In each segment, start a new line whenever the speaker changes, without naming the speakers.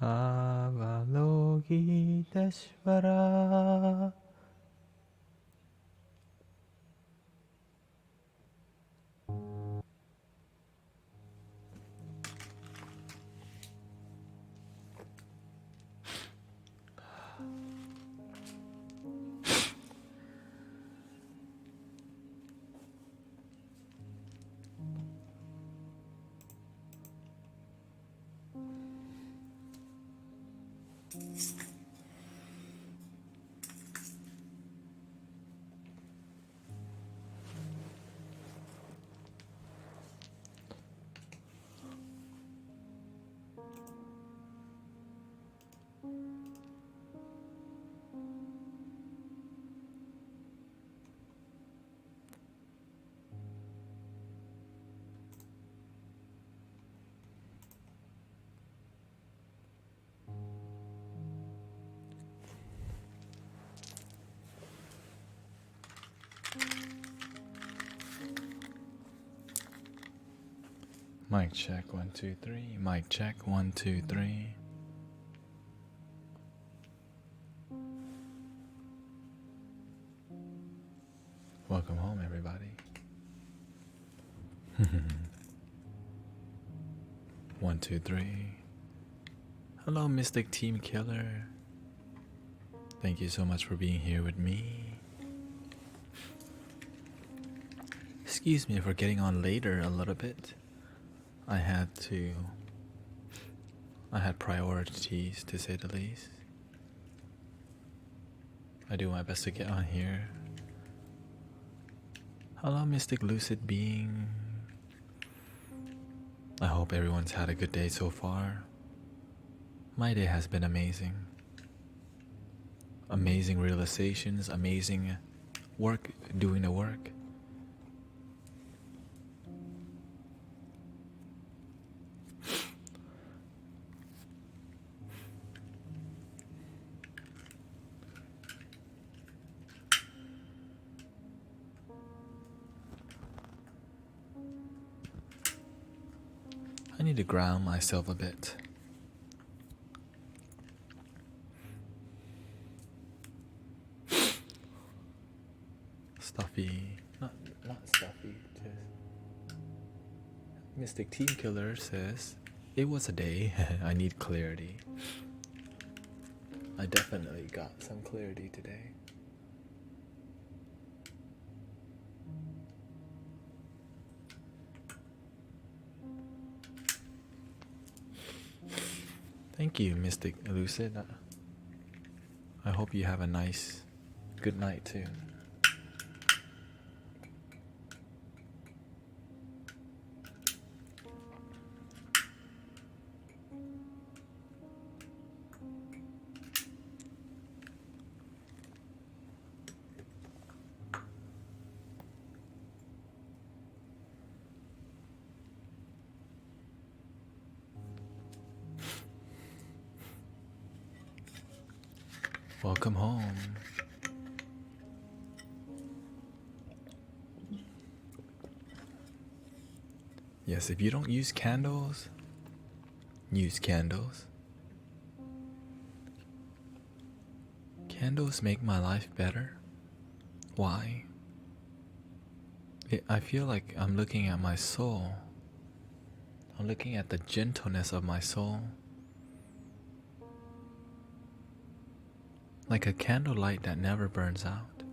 Avalokiteshvara. Mic check 1 2 3. Mic check 1 2 3. Welcome home, everybody. 1 2 3. Hello, Mystic Team Killer. Thank you so much for being here with me. Excuse me for getting on later a little bit. I had priorities, to say the least. I do my best to get on here. Hello, Mystic Lucid Being. I hope everyone's had a good day so far. My day has been amazing. Amazing realizations, amazing work, doing the work. I need to ground myself a bit. Stuffy, not stuffy, just Mystic Team Killer says, it was a day, I need clarity. I definitely got some clarity today. Thank you, Mystic Lucid. I hope you have a nice, good night too. Welcome home. Yes, if you don't use candles, use candles. Candles make my life better. Why? I feel like I'm looking at my soul. I'm looking at the gentleness of my soul. Like a candlelight that never burns out.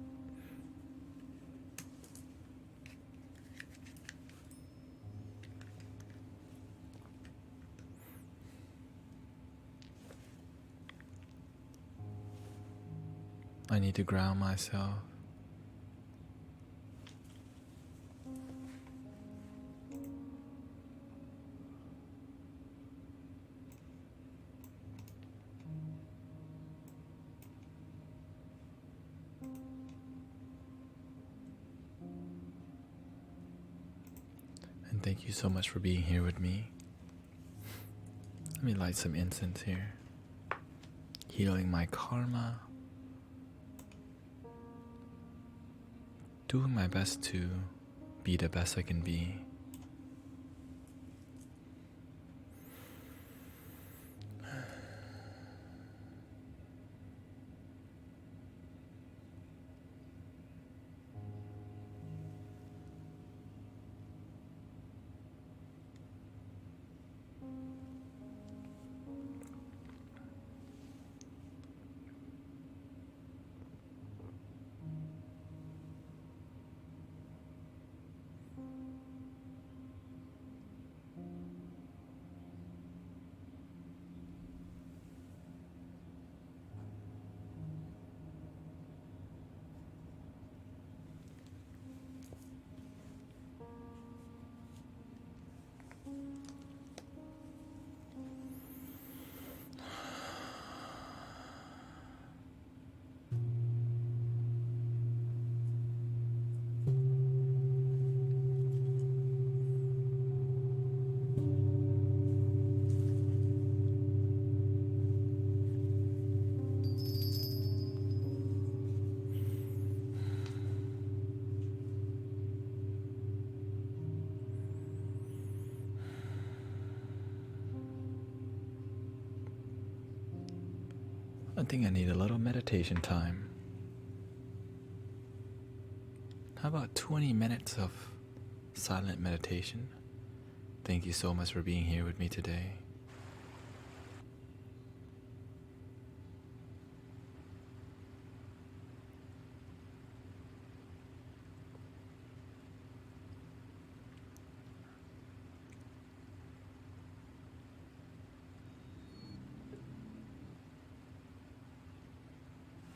I need to ground myself. And thank you so much for being here with me. Let me light some incense here. Healing my karma. Doing my best to be the best I can be. think I need a little meditation time. How about 20 minutes of silent meditation? Thank you so much for being here with me today.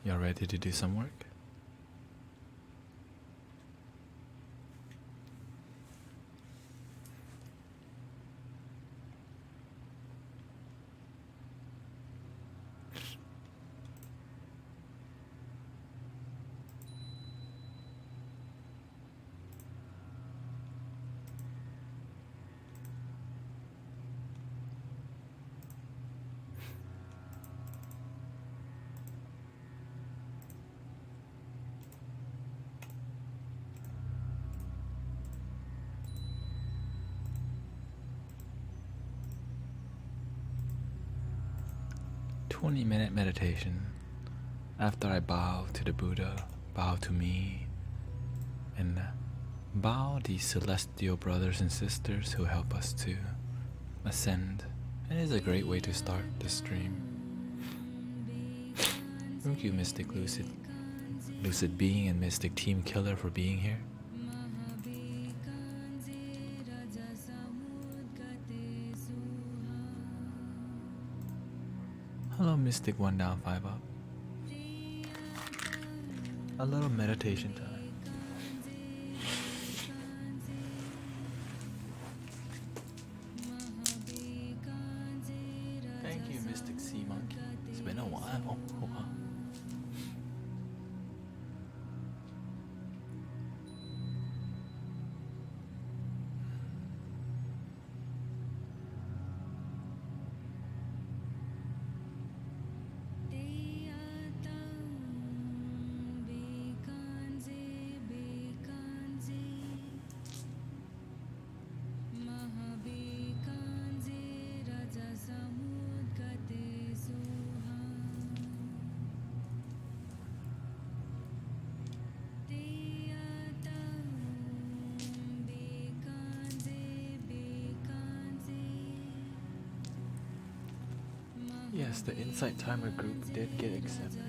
Y'all ready to do some work? Minute meditation after I bow to the Buddha, bow to me, and bow the celestial brothers and sisters who help us to ascend. It is a great way to start the stream. Thank you, Mystic Lucid Being and Mystic Team Killer, for being here. Hello, Mystic One Down, Five Up. A little meditation time. Thank you, Mystic Sea Monkey. It's been a while. Yes, the Insight Timer group did get accepted.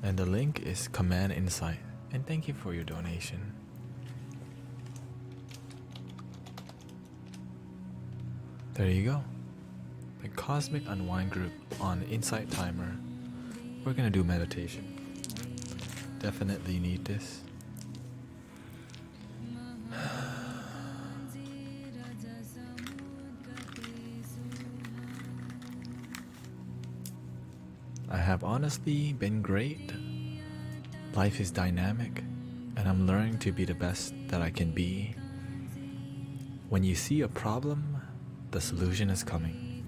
And the link is Command Insight. And thank you for your donation. There you go. The Cosmic Unwind group on Insight Timer. We're gonna do meditation. Definitely need this. I have honestly been great. Life is dynamic, and I'm learning to be the best that I can be. When you see a problem, the solution is coming.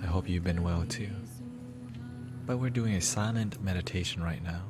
I hope you've been well too. But we're doing a silent meditation right now.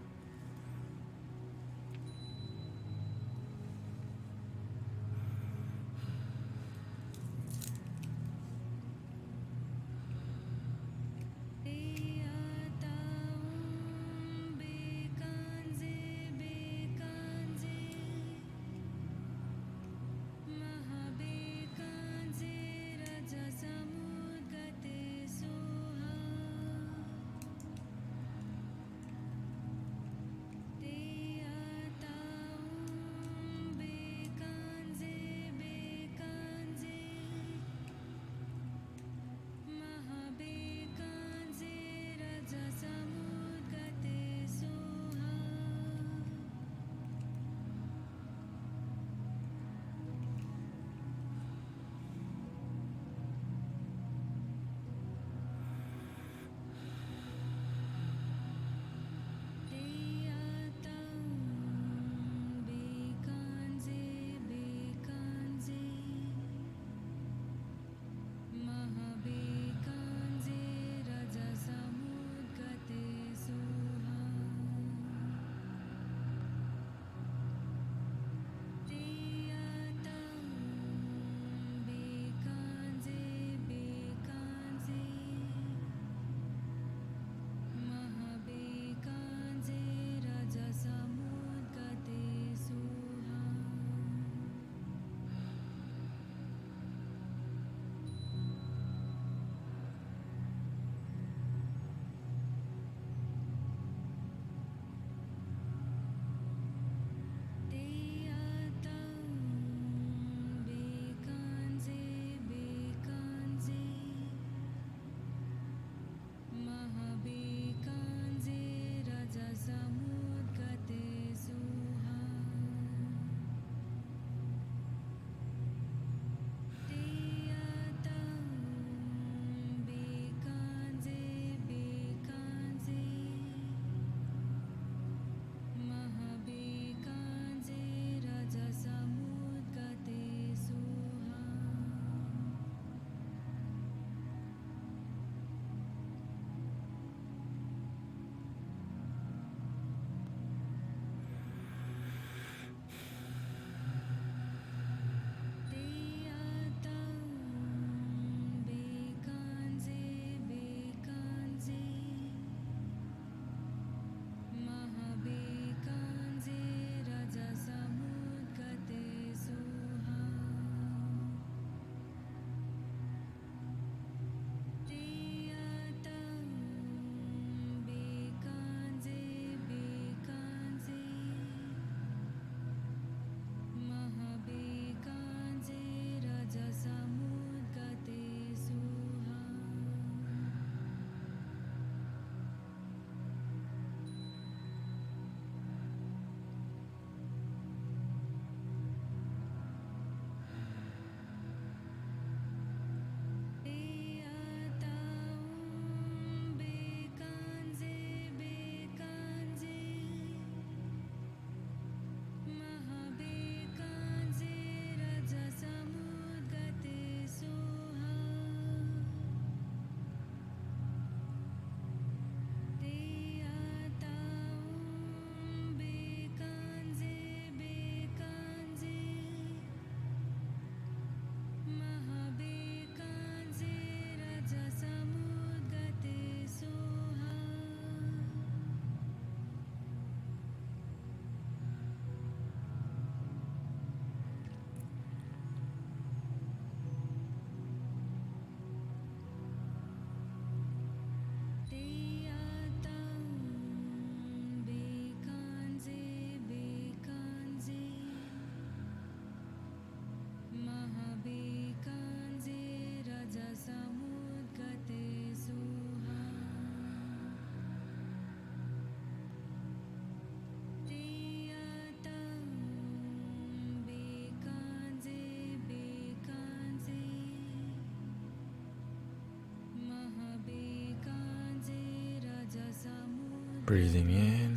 Breathing in,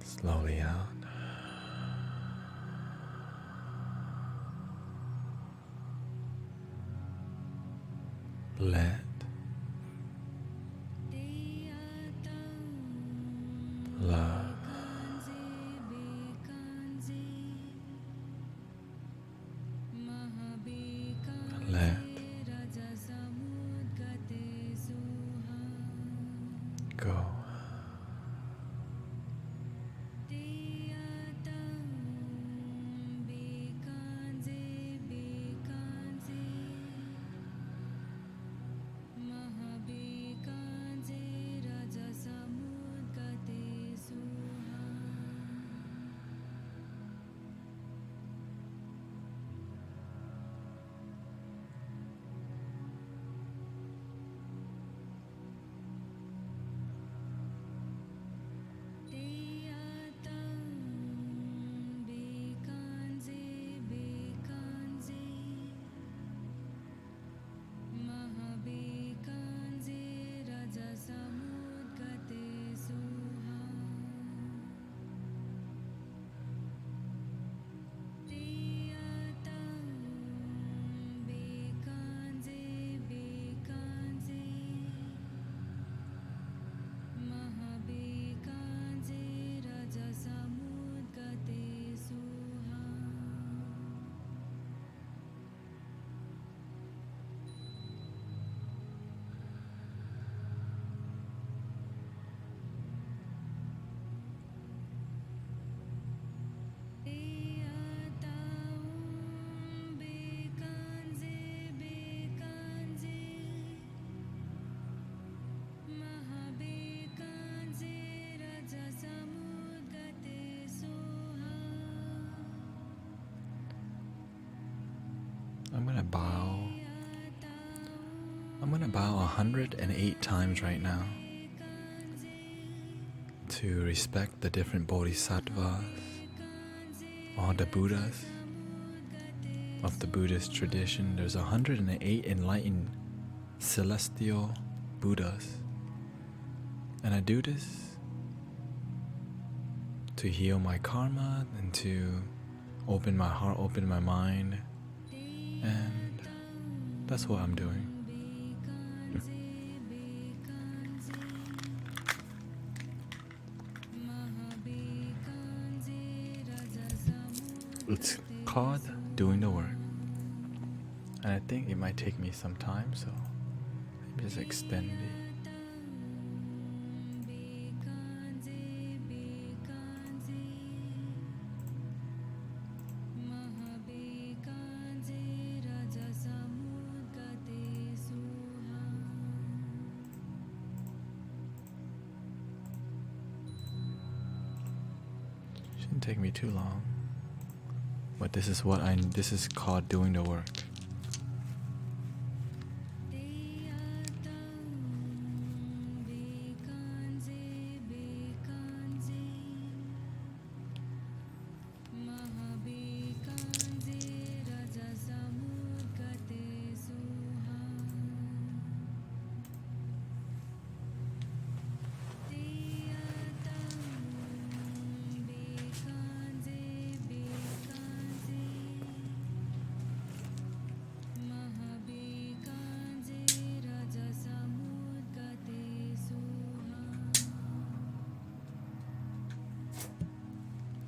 slowly out. Let love let go. I'm gonna bow 108 times right now to respect the different bodhisattvas, all the Buddhas of the Buddhist tradition. There's 108 enlightened celestial Buddhas. And I do this to heal my karma and to open my heart, open my mind. And that's what I'm doing. It's called doing the work. And I think it might take me some time, so maybe just extend it. Shouldn't take me too long. But this is called doing the work.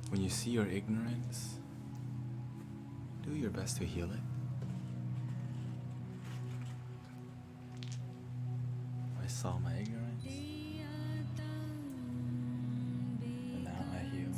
When you see your ignorance, do your best to heal it. I saw my ignorance, and now I heal.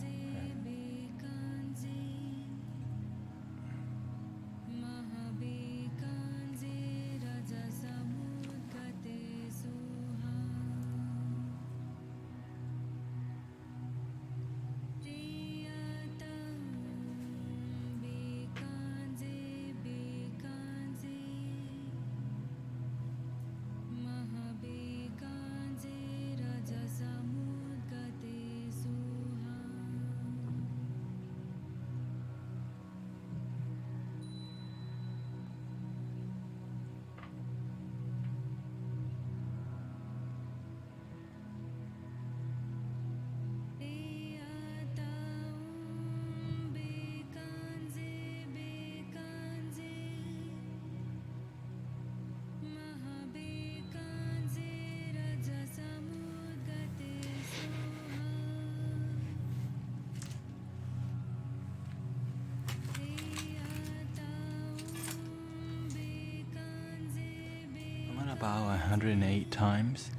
bow 108 times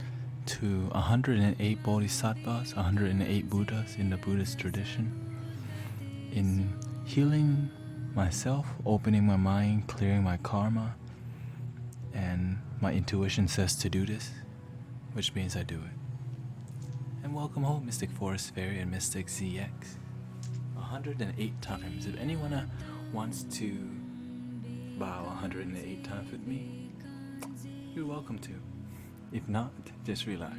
to 108 bodhisattvas, 108 Buddhas in the Buddhist tradition. In healing myself, opening my mind, clearing my karma, and my intuition says to do this, which means I do it. And welcome home, Mystic Forest Fairy and Mystic ZX. 108 times. If anyone wants to bow 108 times with me, you're welcome to. If not, just relax.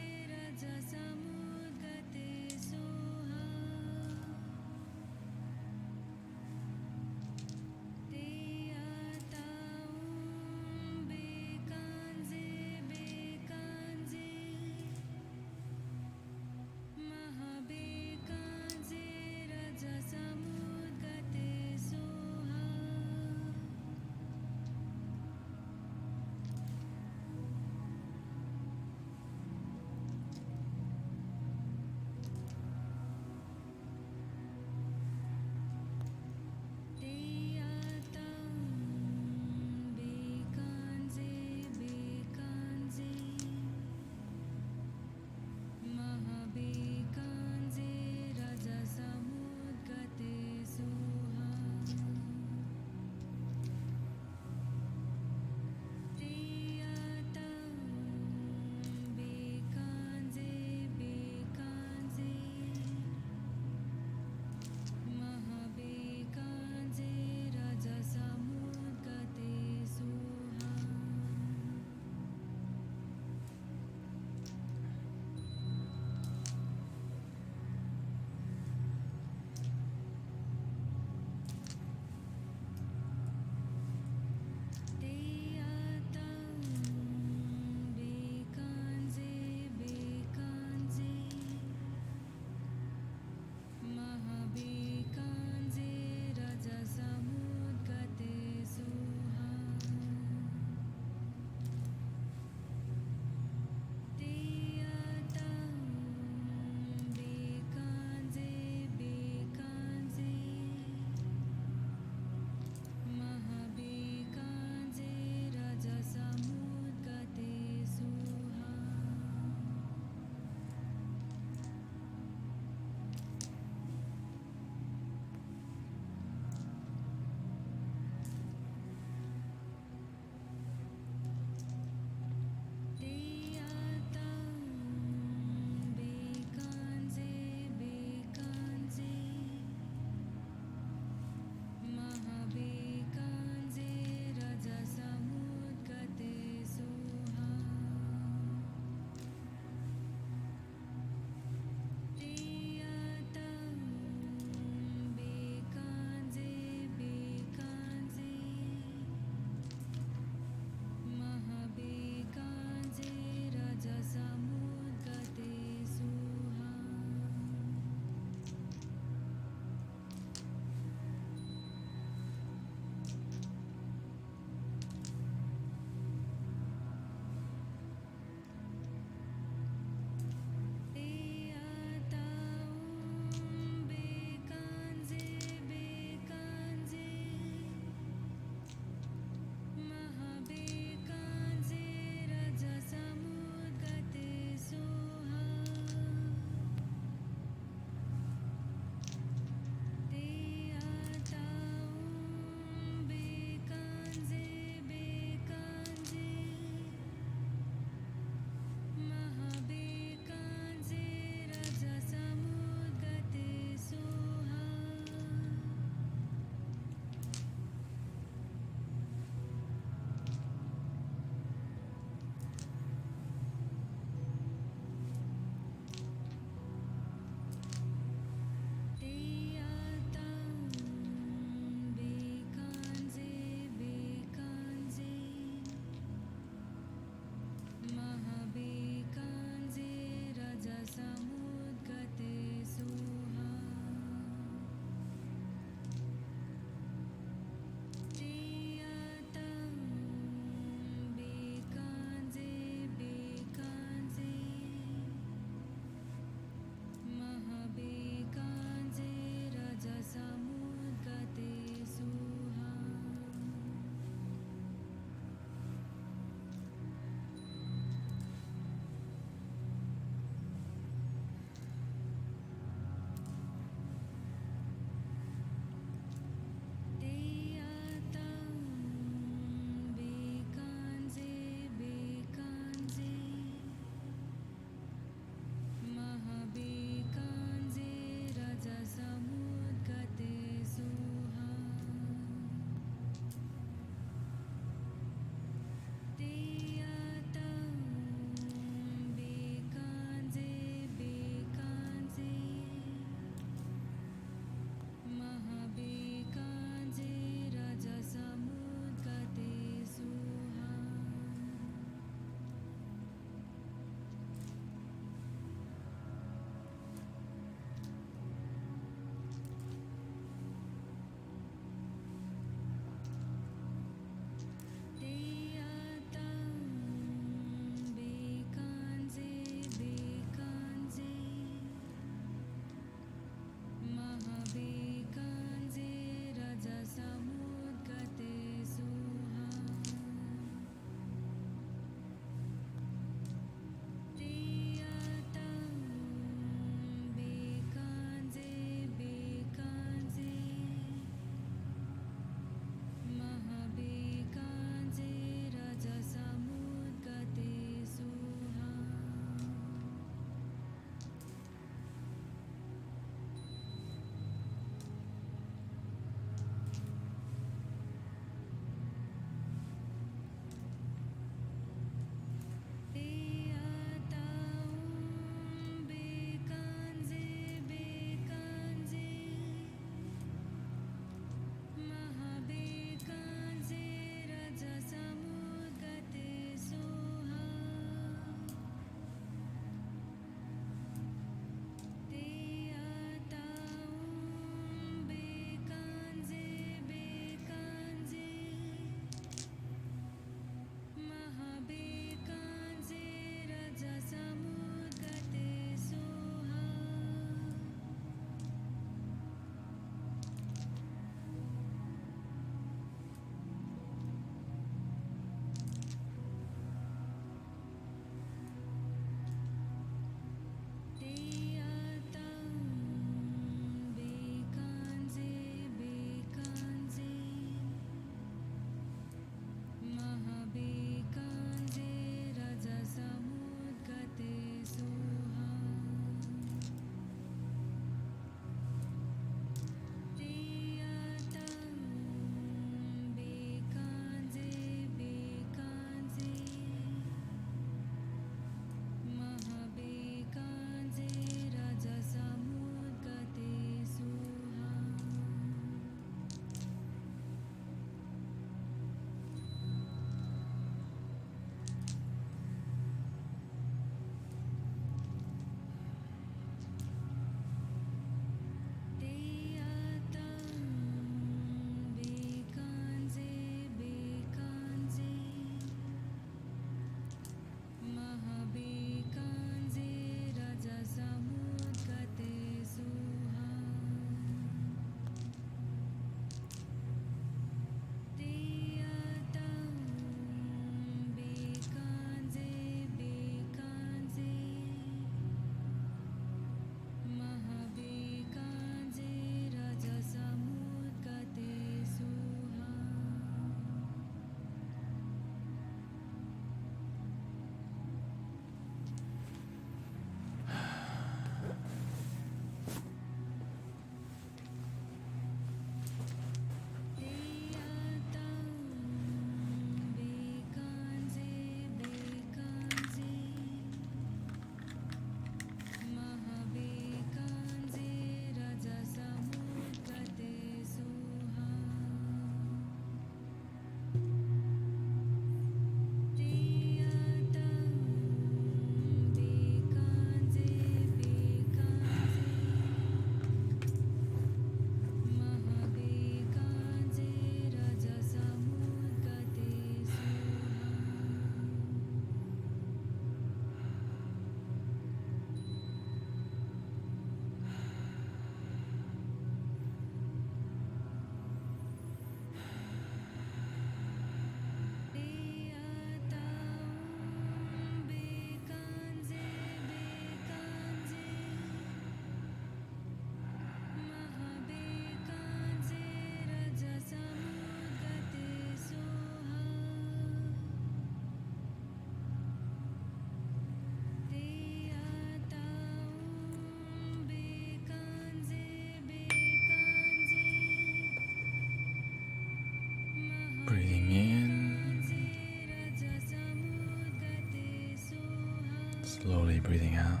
Slowly breathing out.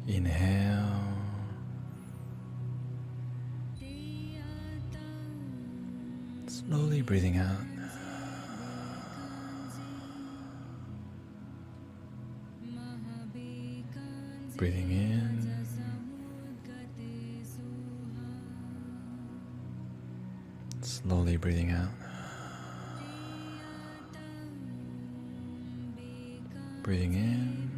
Inhale. Slowly breathing out. Breathing in. Slowly breathing out. Breathing in.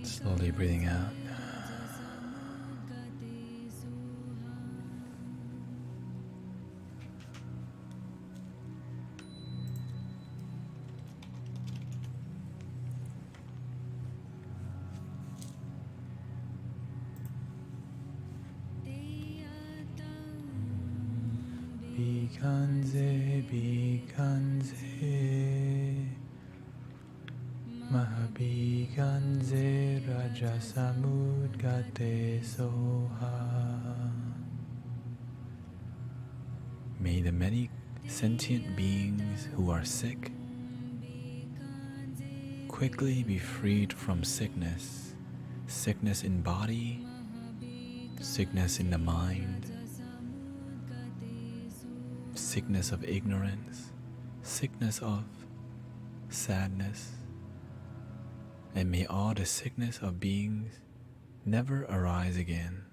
Slowly breathing out. Bikanze, bikanze, mahabikanze, rajasamudgate soha. May the many sentient beings who are sick quickly be freed from sickness, sickness in body, sickness in the mind, sickness of ignorance, sickness of sadness, and may all the sickness of beings never arise again.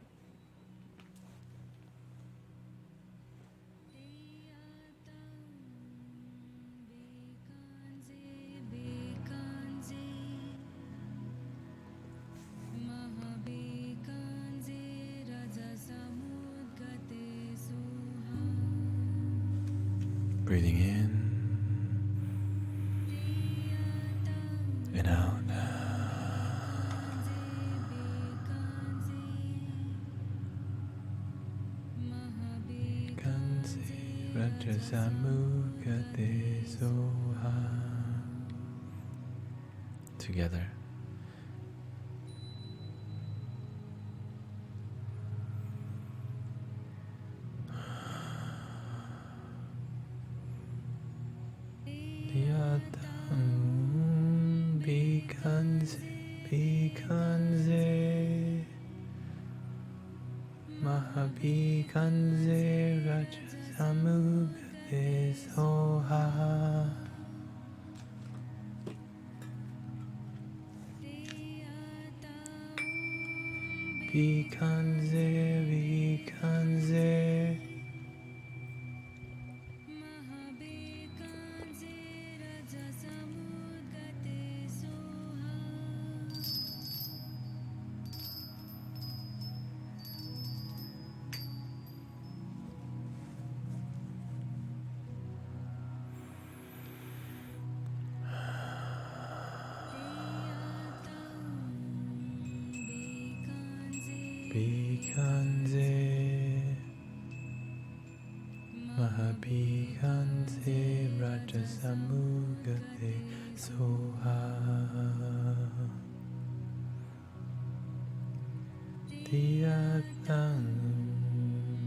Breathing in and out. Rajasamukate soha. Together. Bikanze, bikanze, mahabikanze, rajasamukate soha. Bikanze, bikanze, bikanze, mahabikanze, rajasamukate soha. Tiyatang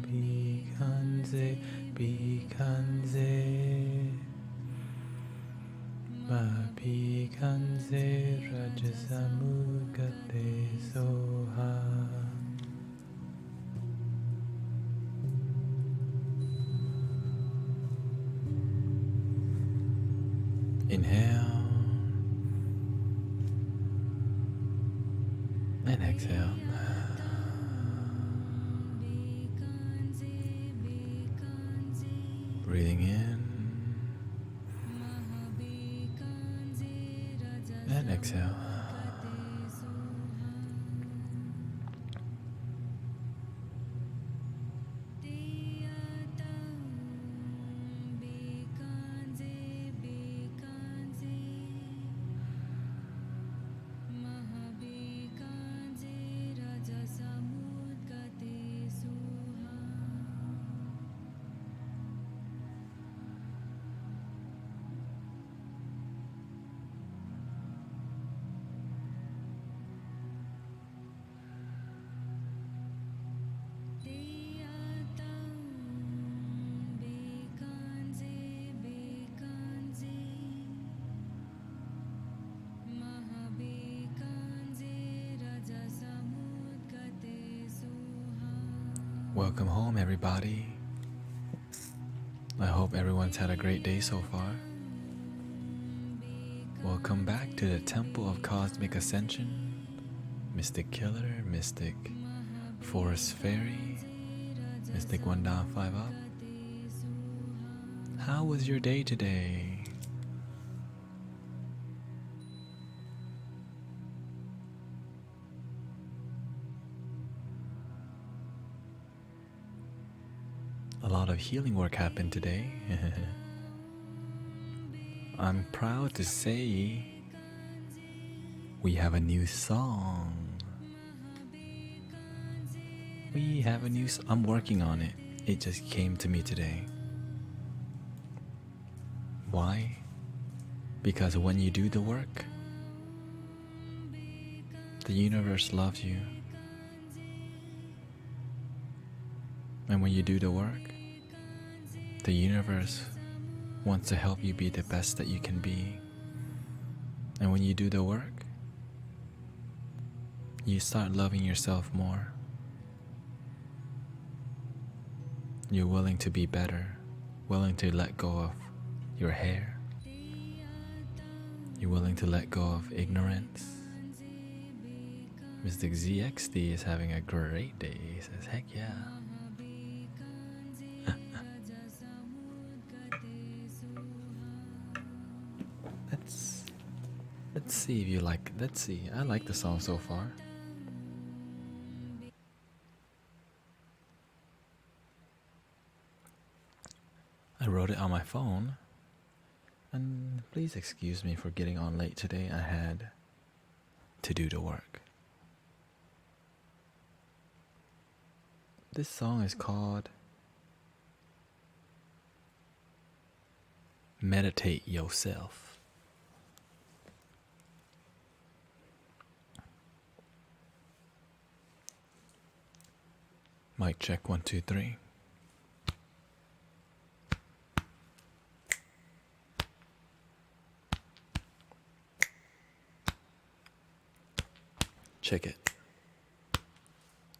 bikanze, bikanze, mahabikanze, rajasamukate soha. Inhale and exhale. Breathing in and exhale. Welcome home, everybody. I hope everyone's had a great day so far. Welcome back to the Temple of Cosmic Ascension. Mystic Killer, Mystic Forest Fairy, Mystic 1 down 5 up. How was your day today? A lot of healing work happened today. I'm proud to say we have a new song. I'm working on it. It just came to me today. Why? Because when you do the work, the universe loves you. And when you do the work, the universe wants to help you be the best that you can be. And when you do the work, you start loving yourself more. You're willing to be better, willing to let go of your hair. You're willing to let go of ignorance. Mystic ZXD is having a great day. He says, heck yeah. Let's see if you like. Let's see. I like the song so far. I wrote it on my phone. And please excuse me for getting on late today. I had to do the work. This song is called Meditate Yourself. Mic check 1 2 3. Check it.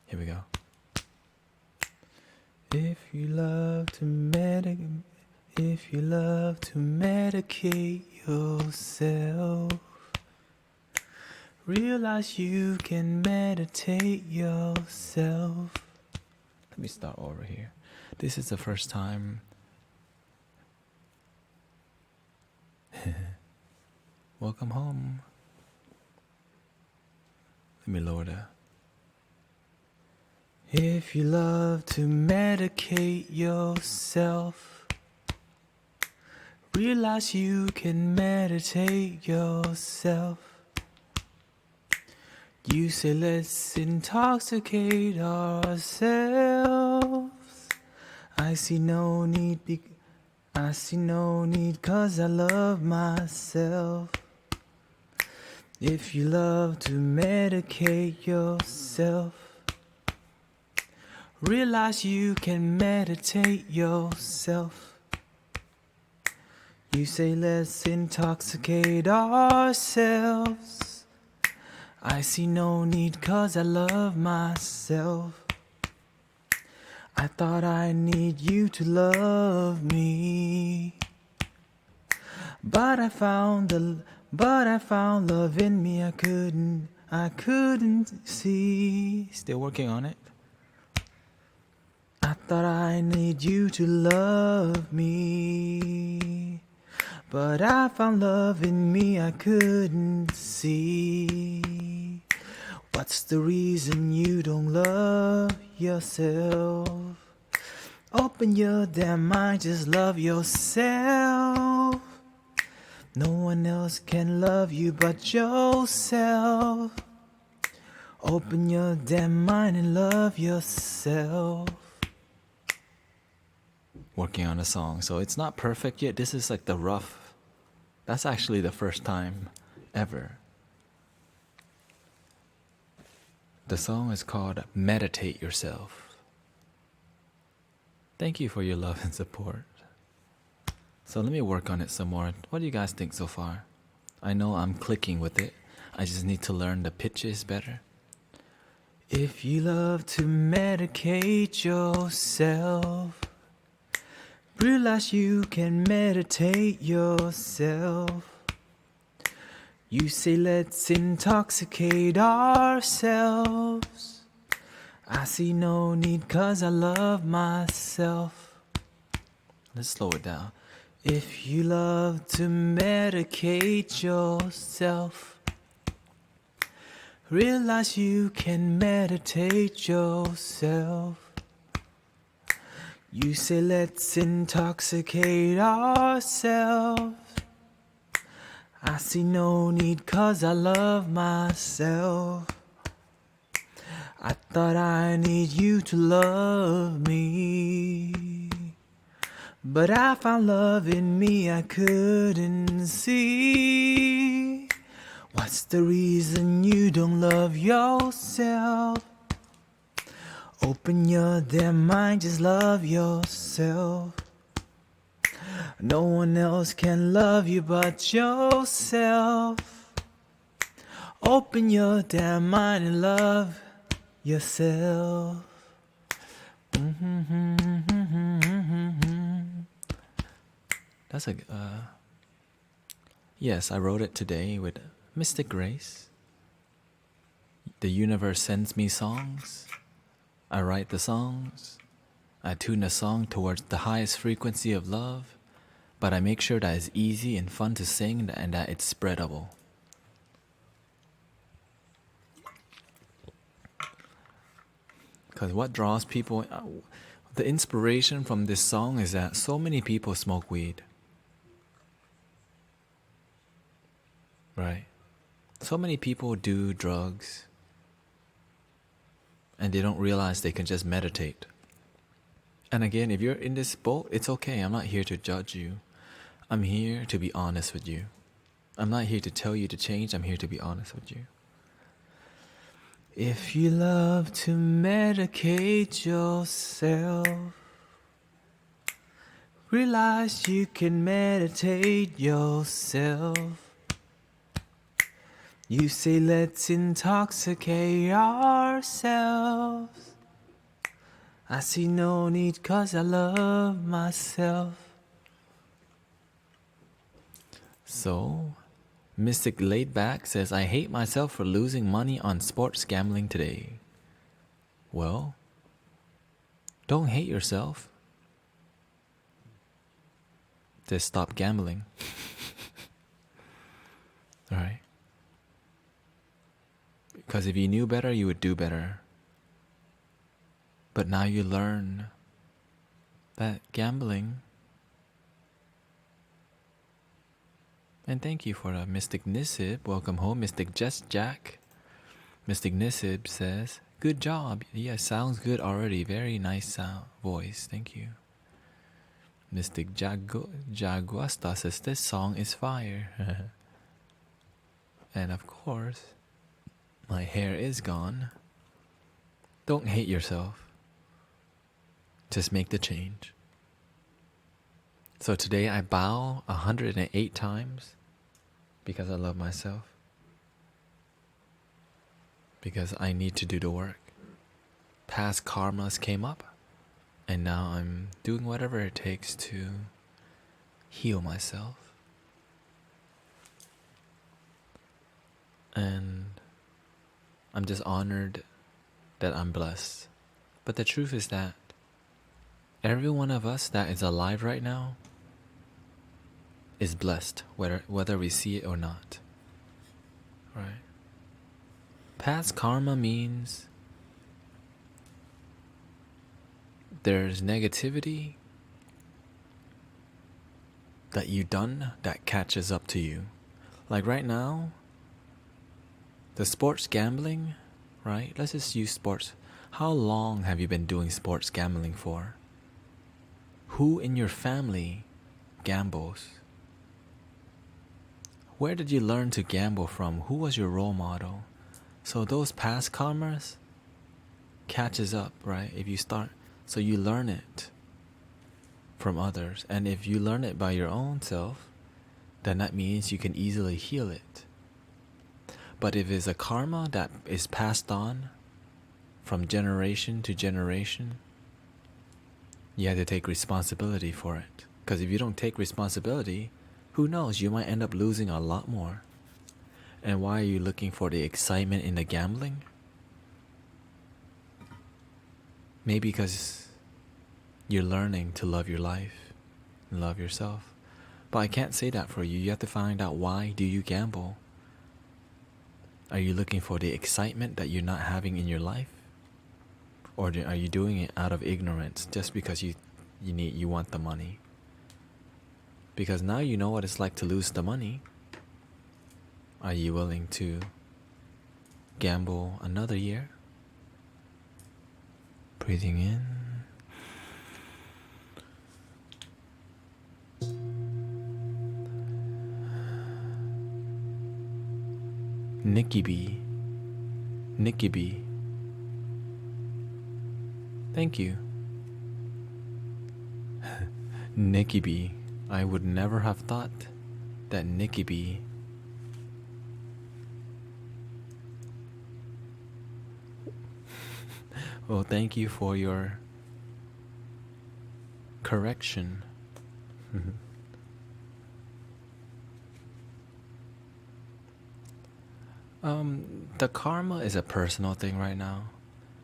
Here we go. If you love to medicate yourself, realize you can meditate yourself. Let me start over here. This is the first time. Welcome home. Let me lower that. If you love to medicate yourself, realize you can meditate yourself. You say let's intoxicate ourselves. I see no need 'cause I love myself. If you love to medicate yourself, realize you can meditate yourself. You say let's intoxicate ourselves. I see no need 'cause I love myself. I thought I need you to love me, but I found love in me I couldn't see. Still working on it. I thought I need you to love me, but I found love in me I couldn't see. What's the reason you don't love yourself? Open your damn mind, just love yourself. No one else can love you but yourself. Open your damn mind and love yourself. Working on a song, so it's not perfect yet. This is like the rough. That's actually the first time ever. The song is called Meditate Yourself. Thank you for your love and support. So let me work on it some more. What do you guys think so far? I know I'm clicking with it. I just need to learn the pitches better. If you love to medicate yourself, realize you can meditate yourself. You say let's intoxicate ourselves. I see no need 'cause I love myself. Let's slow it down. If you love to medicate yourself, realize you can meditate yourself. You say let's intoxicate ourselves. I see no need 'cause I love myself. I thought I need you to love me, but I found love in me I couldn't see. What's the reason you don't love yourself? Open your damn mind, just love yourself. No one else can love you but yourself. Open your damn mind and love yourself. That's a yes, I wrote it today with Mystic Grace. The universe sends me songs. I write the songs. I tune the song towards the highest frequency of love, but I make sure that it's easy and fun to sing and that it's spreadable. Because what draws people, the inspiration from this song is that so many people smoke weed. Right? So many people do drugs and they don't realize they can just meditate. And again, if you're in this boat, it's okay. I'm not here to judge you. I'm here to be honest with you. I'm not here to tell you to change. I'm here to be honest with you. If you love to medicate yourself, realize you can meditate yourself. You say let's intoxicate ourselves. I see no need 'cause I love myself. So, Mystic Laidback says, I hate myself for losing money on sports gambling today. Well, don't hate yourself. Just stop gambling. Alright? Because if you knew better, you would do better. But now you learn that gambling. And thank you for the Mystic Nisib. Welcome home, Mystic Just Jack. Mystic Nisib says, good job. Yeah, sounds good already. Very nice sound voice. Thank you. Mystic Jaguasta says, this song is fire. And of course, my hair is gone. Don't hate yourself. Just make the change. So today I bow 108 times because I love myself. Because I need to do the work. Past karmas came up, and now I'm doing whatever it takes to heal myself. And I'm just honored that I'm blessed. But the truth is that every one of us that is alive right now is blessed, whether we see it or not. Right? Past karma means there's negativity that you've done that catches up to you. Like right now, the sports gambling, right? Let's just use sports. How long have you been doing sports gambling for? Who in your family gambles? Where did you learn to gamble from? Who was your role model? So those past karmas catches up, right? If you start, so you learn it from others. And if you learn it by your own self, then that means you can easily heal it. But if it's a karma that is passed on, from generation to generation, you have to take responsibility for it. Because if you don't take responsibility, who knows, you might end up losing a lot more. And why are you looking for the excitement in the gambling? Maybe because you're learning to love your life and love yourself. But I can't say that for you. You have to find out, why do you gamble? Are you looking for the excitement that you're not having in your life? Or are you doing it out of ignorance just because you want the money? Because now you know what it's like to lose the money. Are you willing to gamble another year? Breathing in. Nikki B. Nikki B. Thank you. Nikki B. I would never have thought that Nikki B. Well, thank you for your correction. The karma is a personal thing right now.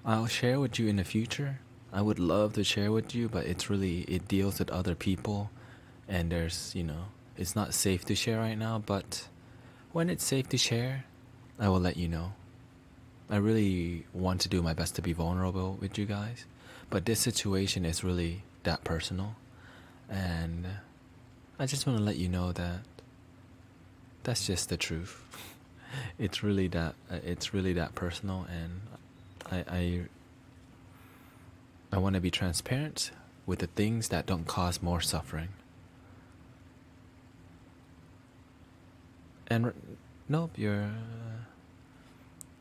I'll share with you in the future. I would love to share with you, but it deals with other people, and it's not safe to share right now, but when it's safe to share, I will let you know. I really want to do my best to be vulnerable with you guys, but this situation is really that personal, and I just want to let you know that that's just the truth. It's really that personal, and I want to be transparent with the things that don't cause more suffering. And nope,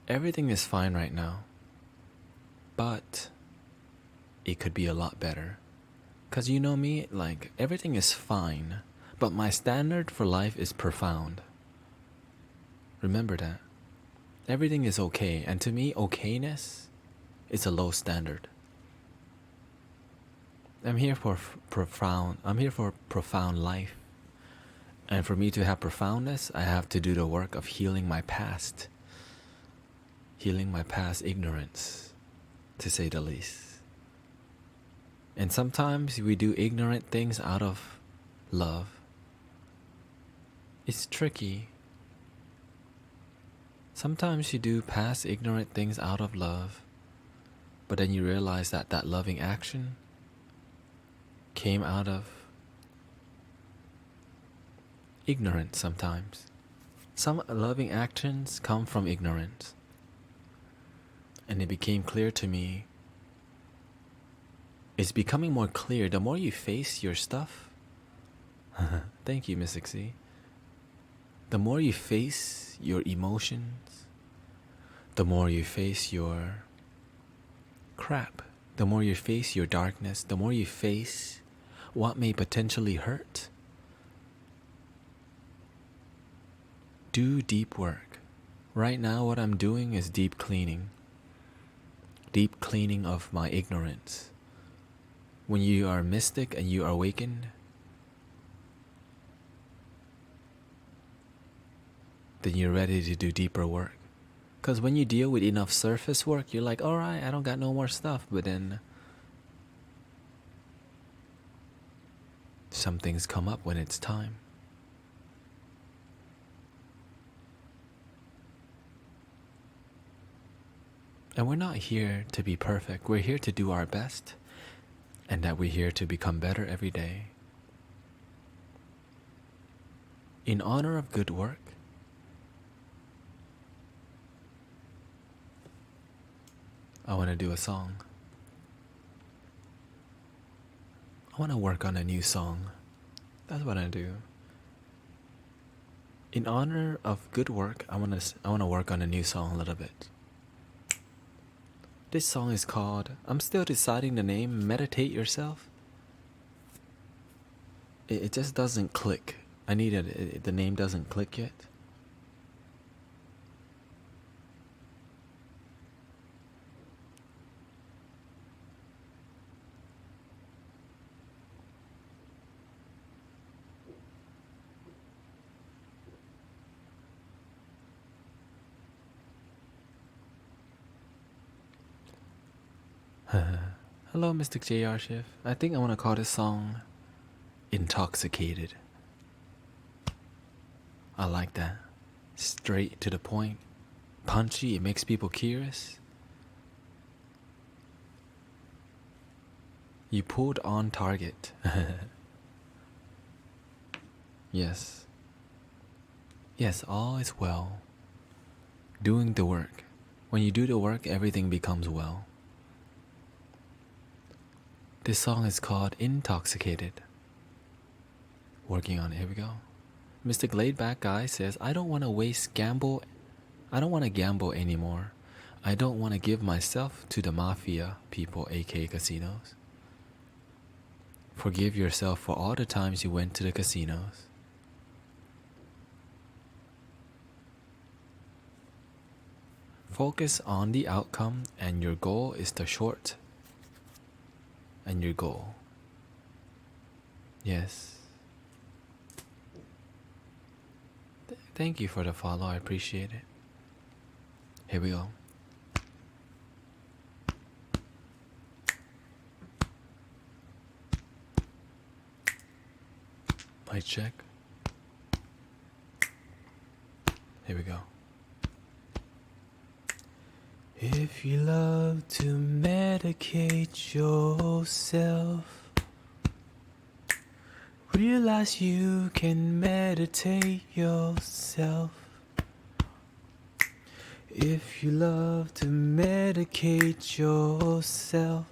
everything is fine right now, but it could be a lot better. Cause you know me, like, everything is fine, but my standard for life is profound. Remember that. Everything is okay, and to me, okayness is a low standard. I'm here for profound life. And for me to have profoundness, I have to do the work of healing my past. Healing my past ignorance, to say the least. And sometimes we do ignorant things out of love. It's tricky. Sometimes you do past ignorant things out of love, but then you realize that that loving action came out of ignorance sometimes. Some loving actions come from ignorance. And it became clear to me, it's becoming more clear the more you face your stuff. Thank you, Miss Ixie. The more you face your emotions, the more you face your crap, the more you face your darkness, the more you face what may potentially hurt. Do deep work. Right now what I'm doing is deep cleaning. Deep cleaning of my ignorance. When you are mystic and you are awakened, then you're ready to do deeper work. Because when you deal with enough surface work, you're like, alright, I don't got no more stuff. But then some things come up when it's time. And we're not here to be perfect. We're here to do our best. And that we're here to become better every day. In honor of good work, I want to do a song. I want to work on a new song. That's what I do. In honor of good work, I want to work on a new song a little bit. This song is called, I'm still deciding the name, Meditate Yourself. It just doesn't click. The name doesn't click yet. Hello, Mystic JR Shift. I think I want to call this song Intoxicated. I like that. Straight to the point. Punchy, it makes people curious. You pulled on target. Yes. Yes, all is well. Doing the work. When you do the work, everything becomes well. This song is called Intoxicated. Working on it, here we go. Mystic Laid Back Guy says, I don't want to gamble anymore. I don't want to give myself to the mafia people, aka casinos. Forgive yourself for all the times you went to the casinos. Focus on the outcome, and your goal is the short. And your goal. Yes. Thank you for the follow, I appreciate it. Here we go. Mic check. Here we go. If you love to medicate yourself, realize you can meditate yourself. If you love to medicate yourself,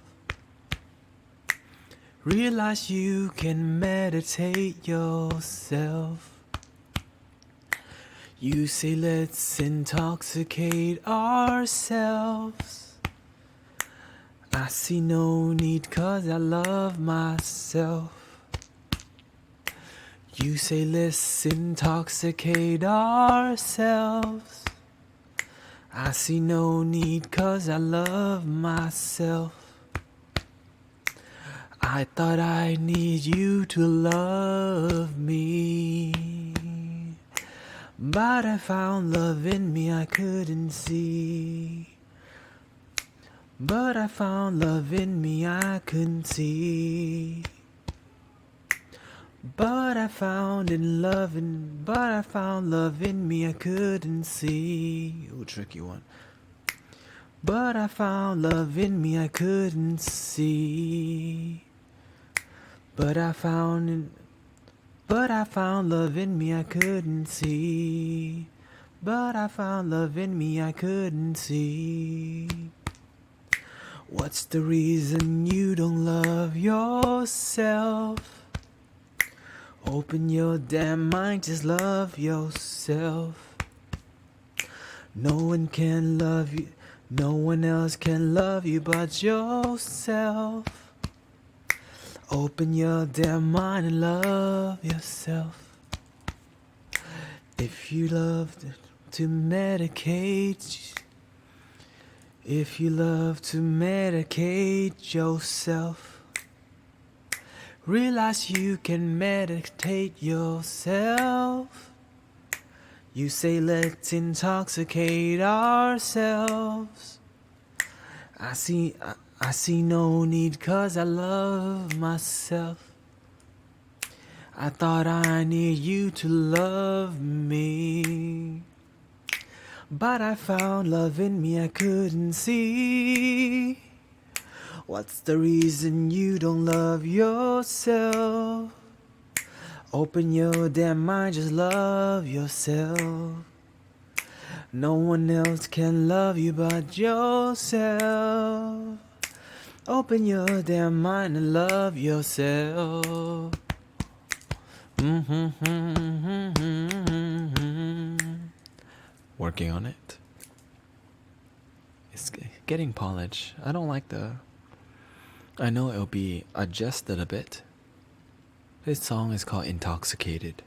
realize you can meditate yourself. You say let's intoxicate ourselves. I see no need 'cause I love myself. You say let's intoxicate ourselves. I see no need 'cause I love myself. I thought I need you to love me, but I found love in me I couldn't see. But I found love in me I couldn't see. But I found love in me I couldn't see. Ooh, tricky one. But I found love in me I couldn't see. But I found love in me I couldn't see. But I found love in me I couldn't see. What's the reason you don't love yourself? Open your damn mind, just love yourself. No one can love you, no one else can love you but yourself. Open your damn mind and love yourself. If you love to medicate, if you love to medicate yourself, realize you can meditate yourself. You say let's intoxicate ourselves. I see no need 'cause I love myself. I thought I need you to love me, but I found love in me I couldn't see. What's the reason you don't love yourself? Open your damn mind, just love yourself. No one else can love you but yourself. Open your damn mind and love yourself. Working on it. It's getting polished. I don't like I know it'll be adjusted a bit. This song is called Intoxicated.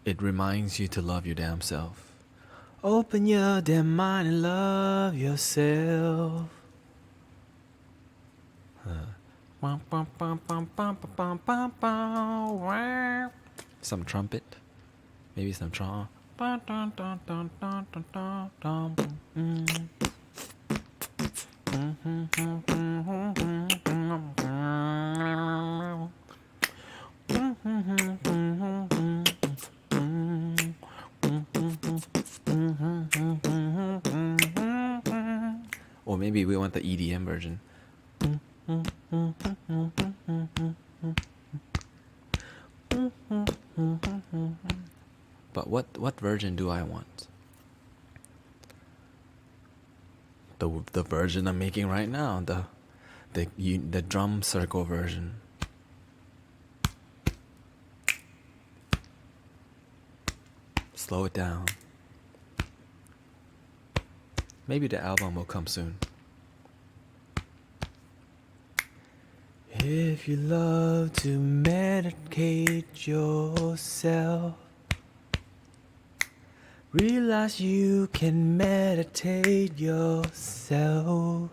It reminds you to love your damn self. Open your damn mind and love yourself. Some trumpet. Maybe some Or maybe we want the EDM version. But what version do I want? The version I'm making right now, the drum circle version. Slow it down. Maybe the album will come soon. If you love to medicate yourself, realize you can meditate yourself.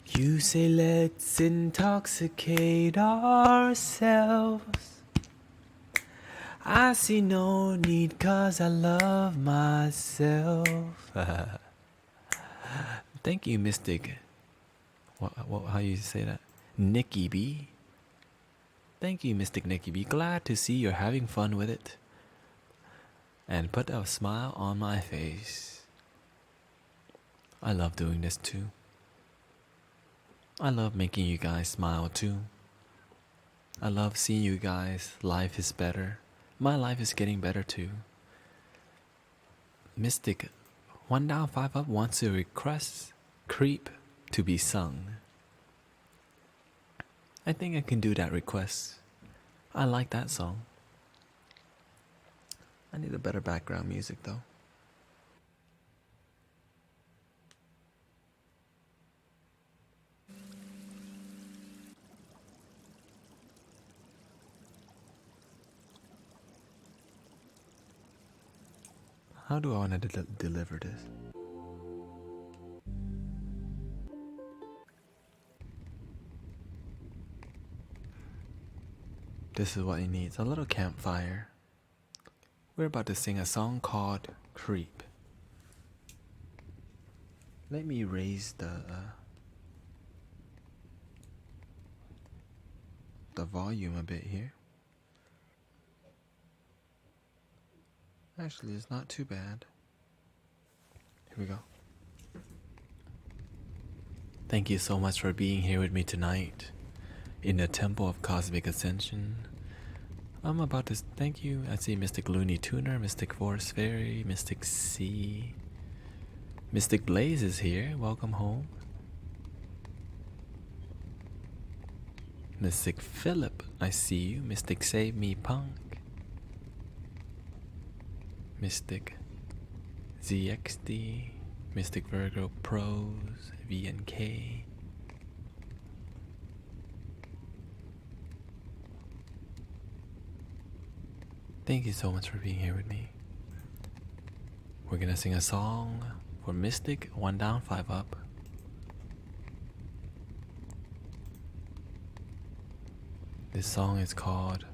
You say let's intoxicate ourselves. I see no need 'cause I love myself. Thank you, Mystic. How you say that? Nikki B. Thank you, Mystic Nikki B. Glad to see you're having fun with it. And put a smile on my face. I love doing this too. I love making you guys smile too. I love seeing you guys. Life is better. My life is getting better too. Mystic, 1 down 5 up wants to request Creep to be sung. I think I can do that request. I like that song. I need a better background music though. How do I want to deliver this? This is what it needs. A little campfire. We're about to sing a song called Creep. Let me raise the volume a bit here. Actually, it's not too bad. Here we go. Thank you so much for being here with me tonight in the Temple of Cosmic Ascension. I'm about to thank you. I see Mystic Looney Tuner, Mystic Forest Fairy, Mystic C. Mystic Blaze is here. Welcome home. Mystic Philip, I see you. Mystic Save Me Punk. Mystic ZXD. Mystic Virgo Pros. VNK. Thank you so much for being here with me. We're gonna sing a song for Mystic, 1 down, 5 up. This song is called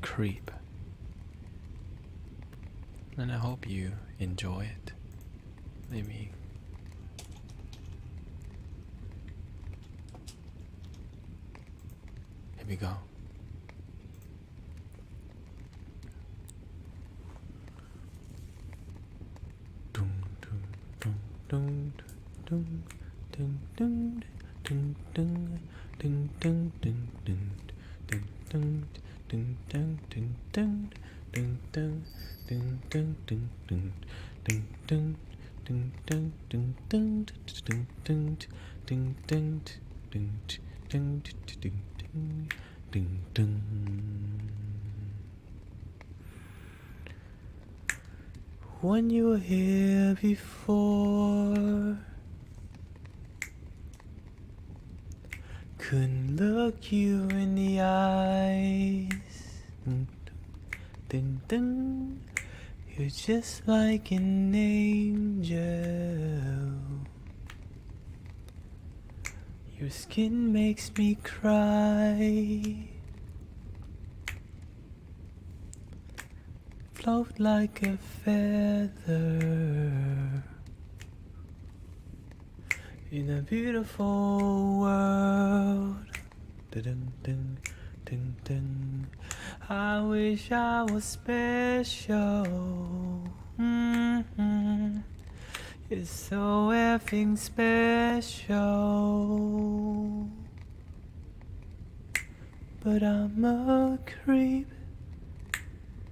Creep. And I hope you enjoy it. Maybe. Here we go. When you were here before, couldn't look you in the eyes. Dun, dun. You're just like an angel. Your skin makes me cry. Float like a feather. In a beautiful world. Dun, dun, dun, dun. I wish I was special. It's so effing special. But I'm a creep.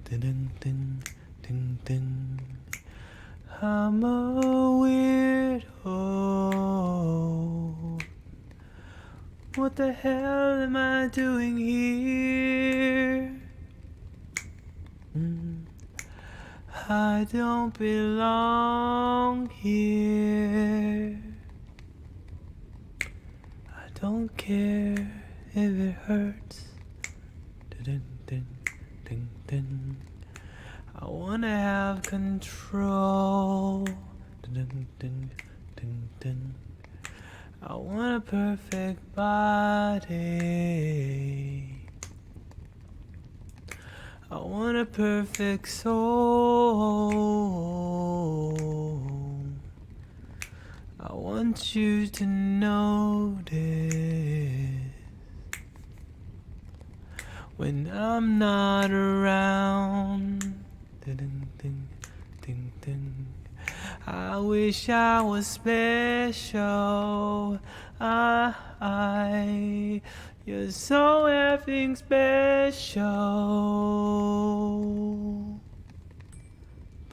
Dun, dun, dun, dun, dun. I'm a weirdo. What the hell am I doing here? I don't belong here. I don't care if it hurts. Dun, dun, dun, dun. I wanna have control. Dun, dun, dun, dun. I want a perfect body. I want a perfect soul. I want you to notice when I'm not around. Dun, dun, dun, dun. I wish I was special. You're so effing special.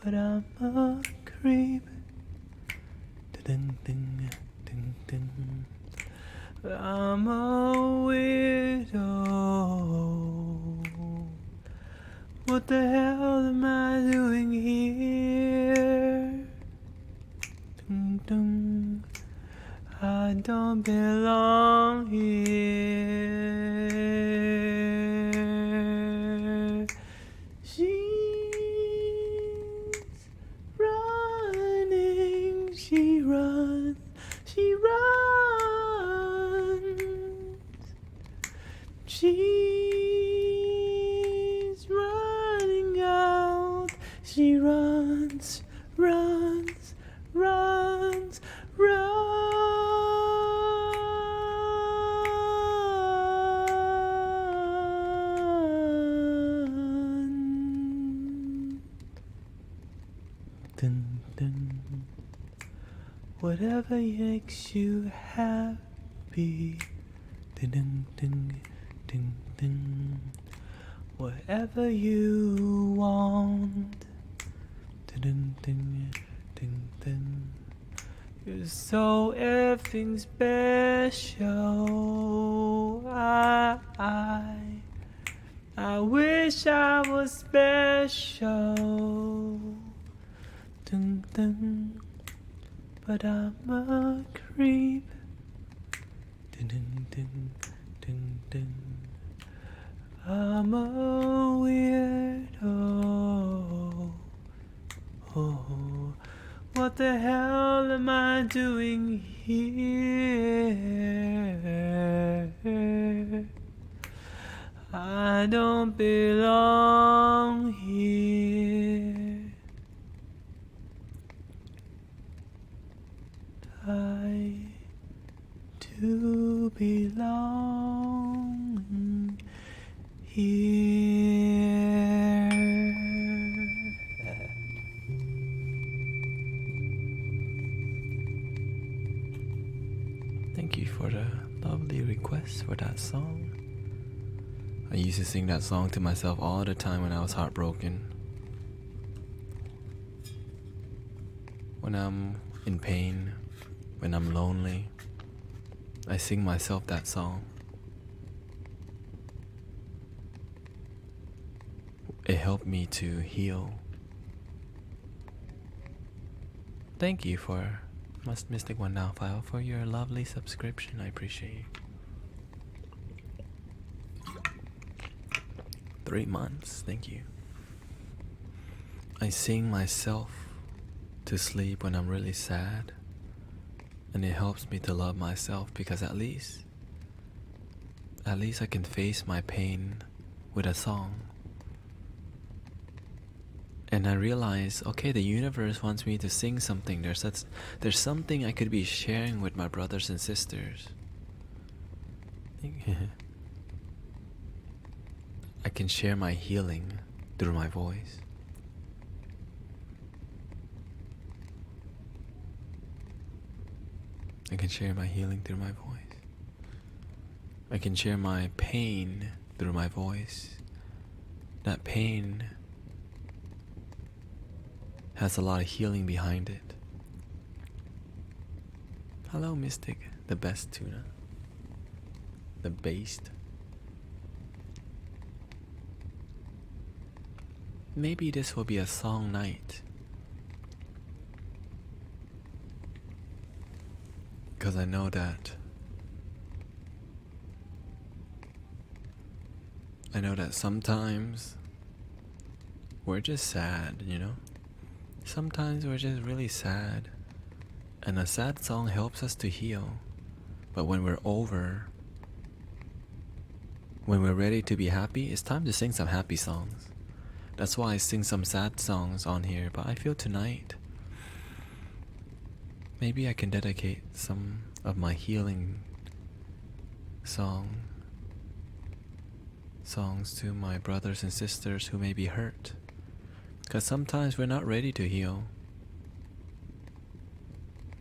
But I'm a creep. Dun, dun, dun, dun. I'm a weirdo. What the hell am I doing here? Dun, dun. I don't belong here. She's running, she runs, she runs. She's running out, she runs, runs, runs, runs. Dun, dun. Whatever makes you happy. Dun, dun, dun, dun, dun. Whatever you want. Dun, dun, dun, dun, dun. You're so effing special. I wish I was special. Dun, dun. But I'm a creep. Dun, dun, dun, dun, dun. I'm a weirdo. Oh, what the hell am I doing here? I don't belong here. I do belong here. Thank you for the lovely request for that song. I used to sing that song to myself all the time when I was heartbroken. When I'm in pain, when I'm lonely, I sing myself that song. It helped me to heal. Thank you for Mystic One Now File for your lovely subscription. I appreciate you. 3 months, thank you. I sing myself to sleep when I'm really sad, and it helps me to love myself because at least I can face my pain with a song. And I realized, okay, the universe wants me to sing something. There's something I could be sharing with my brothers and sisters. I can share my healing through my voice. I can share my healing through my voice. I can share my pain through my voice. That pain has a lot of healing behind it. Hello, Mystic, the best tuna. The based. Maybe this will be a song night. Because I know that sometimes we're just sad, you know? Sometimes we're just really sad. And a sad song helps us to heal. But when we're ready to be happy, it's time to sing some happy songs. That's why I sing some sad songs on here. But I feel tonight, maybe I can dedicate some of my healing songs to my brothers and sisters who may be hurt. Because sometimes we're not ready to heal.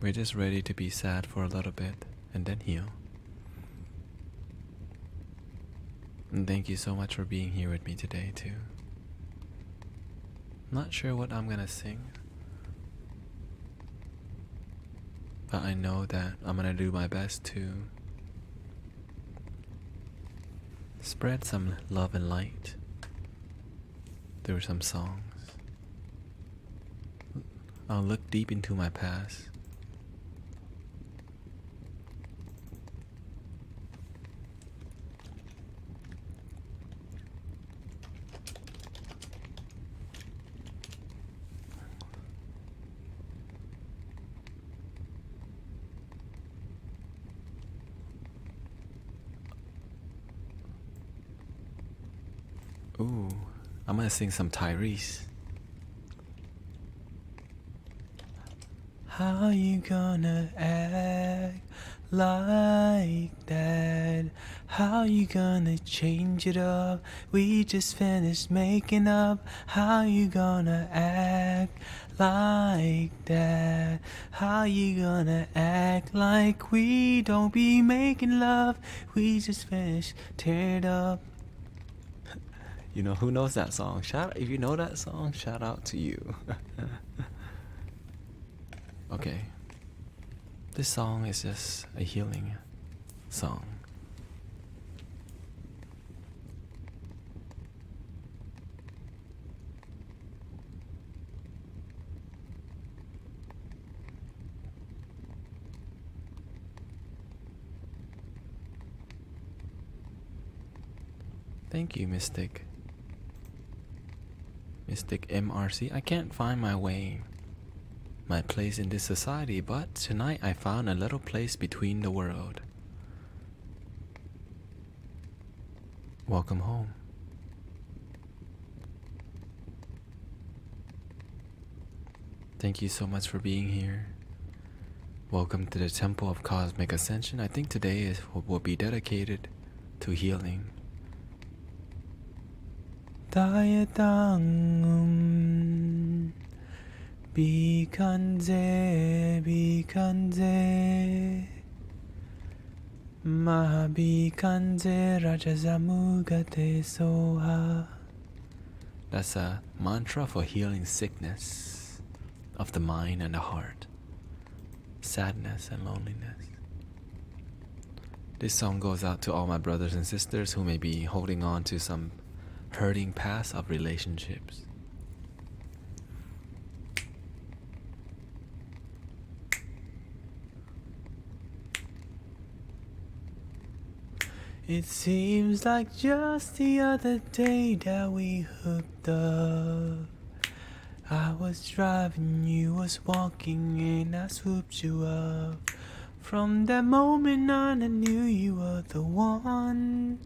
We're just ready to be sad for a little bit and then heal. And thank you so much for being here with me today too. Not sure what I'm gonna sing, but I know that I'm gonna do my best to spread some love and light through some songs. I'll look deep into my past. Ooh, I'm gonna sing some Tyrese. How you gonna act like that? How you gonna change it up? We just finished making up. How you gonna act like that? How you gonna act like we don't be making love? We just finished tearing it up. You know, who knows that song? If you know that song, shout out to you. Okay. This song is just a healing song. Thank you, Mystic. Mystic MRC. I can't find my place in this society, but tonight I found a little place between the world. Welcome home. Thank you so much for being here. Welcome to the Temple of Cosmic Ascension. I think today will be dedicated to healing. Dayatang Bikanze Mahabikanze Rajazamugate Soha. That's a mantra for healing sickness of the mind and the heart, sadness and loneliness. This song goes out to all my brothers and sisters who may be holding on to some hurting past of relationships. It seems like just the other day that we hooked up. I was driving, you was walking, and I swooped you up. From that moment on, I knew you were the one.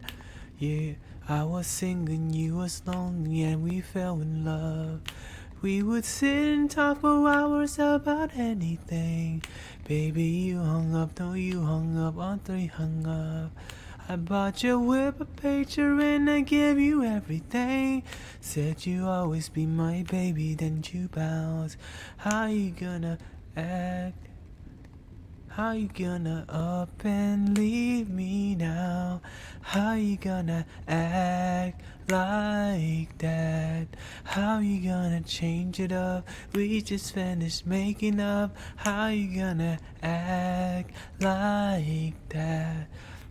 Yeah, I was singing, you was lonely, and we fell in love. We would sit and talk for hours about anything. Baby, you hung up, no, you hung up, on three hung up. I bought your whip, a pager, and I gave you everything. Said you always be my baby, then you bounce. How you gonna act? How you gonna up and leave me now? How you gonna act like that? How you gonna change it up? We just finished making up. How you gonna act like that?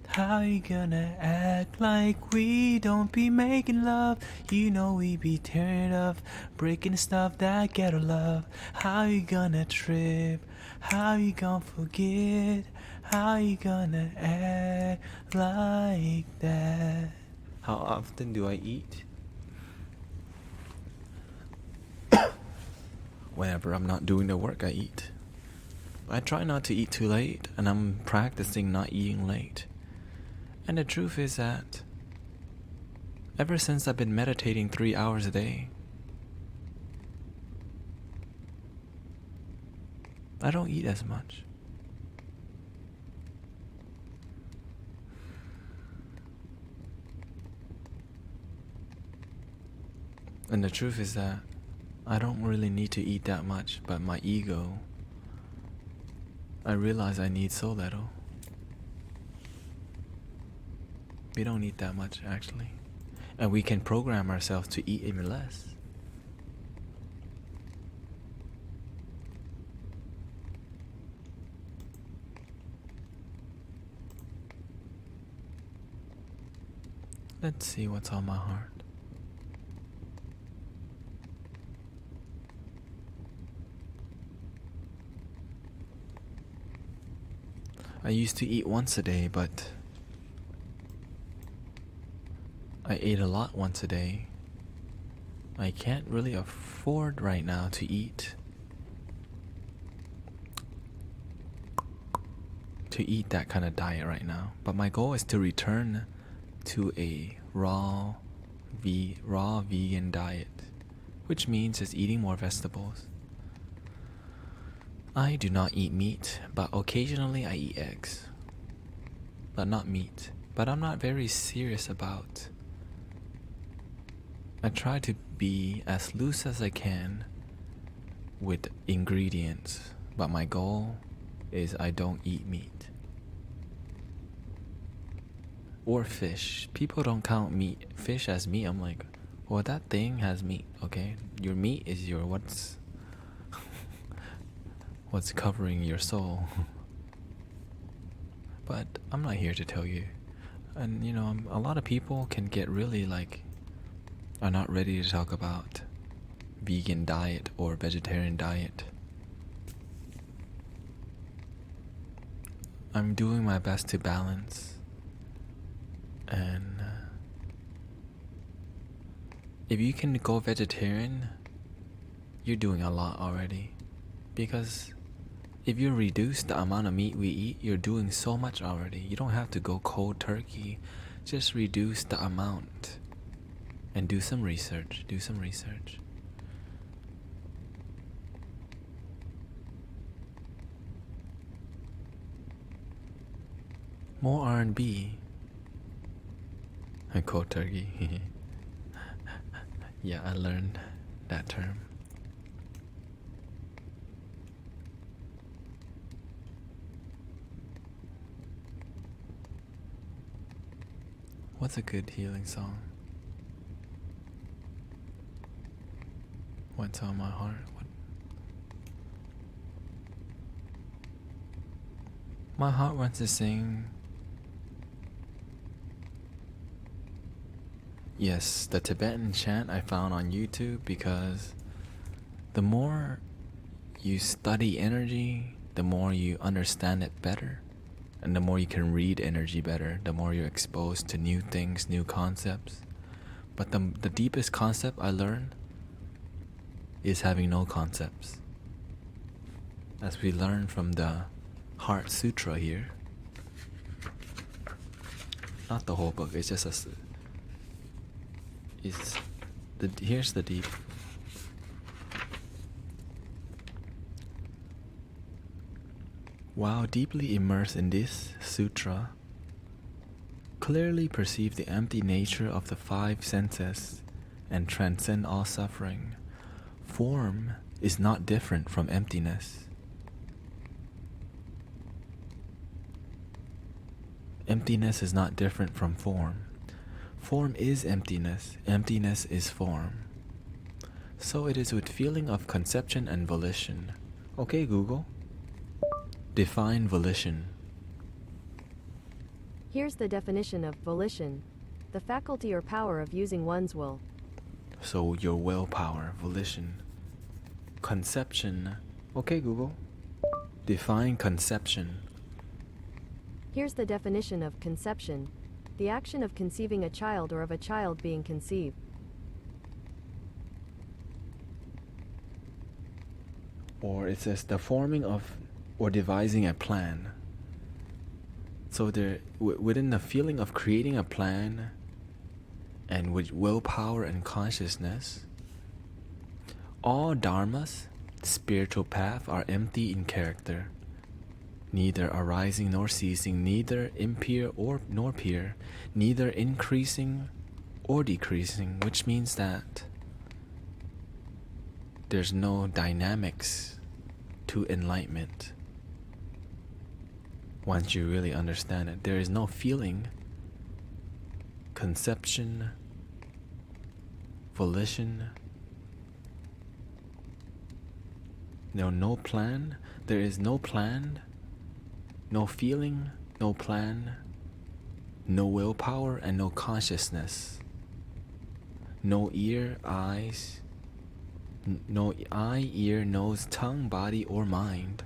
How you gonna act like we don't be making love? You know we be tearing up, breaking stuff that get our love. How you gonna trip? How you gonna forget? How you gonna act like that? How often do I eat? Whenever I'm not doing the work, I eat. I try not to eat too late, and I'm practicing not eating late. And the truth is that ever since I've been meditating 3 hours a day, I don't eat as much. And the truth is that I don't really need to eat that much, but my ego, I realize I need so little. We don't eat that much, actually. And we can program ourselves to eat even less. Let's see what's on my heart. I used to eat once a day, but I ate a lot once a day. I can't really afford right now to eat that kind of diet right now. But my goal is to return to a raw vegan diet, which means just eating more vegetables. I do not eat meat, but occasionally I eat eggs. But not meat. But I'm not very serious about. I try to be as loose as I can with ingredients, but my goal is I don't eat meat. Or fish. People don't count fish as meat. I'm like, well, that thing has meat, okay? Your meat is your what's covering your soul. But I'm not here to tell you. And a lot of people can get really are not ready to talk about vegan diet or vegetarian diet. I'm doing my best to balance, and if you can go vegetarian, you're doing a lot already, because if you reduce the amount of meat we eat, you're doing so much already. You don't have to go cold turkey. Just reduce the amount and do some research. More R&B. Cold turkey. Yeah, I learned that term. What's a good healing song? What's on my heart? My heart wants to sing. Yes, the Tibetan chant I found on YouTube, because the more you study energy, the more you understand it better. And the more you can read energy better, the more you're exposed to new things, new concepts. But the deepest concept I learned is having no concepts. As we learn from the Heart Sutra here. Not the whole book, it's just here's the deep. While deeply immersed in this sutra, clearly perceive the empty nature of the five senses and transcend all suffering. Form is not different from emptiness. Emptiness is not different from form. Form is emptiness. Emptiness is form. So it is with feeling of conception and volition. Okay, Google. Define volition.
Here's the definition of volition: the faculty or power of using one's will.
So your willpower, volition. Conception. Okay, Google. Define conception.
Here's the definition of conception: the action of conceiving a child or of a child being conceived.
Or it says the forming of or devising a plan. So there, within the feeling of creating a plan and with willpower and consciousness, all dharmas, spiritual path, are empty in character, neither arising nor ceasing, neither impure nor pure, neither increasing or decreasing, which means that there's no dynamics to enlightenment. Once you really understand it, there is no feeling, conception, volition, no plan. There is no plan, no feeling, no plan, no willpower, and no consciousness. No ear, eyes, no eye, ear, nose, tongue, body, or mind.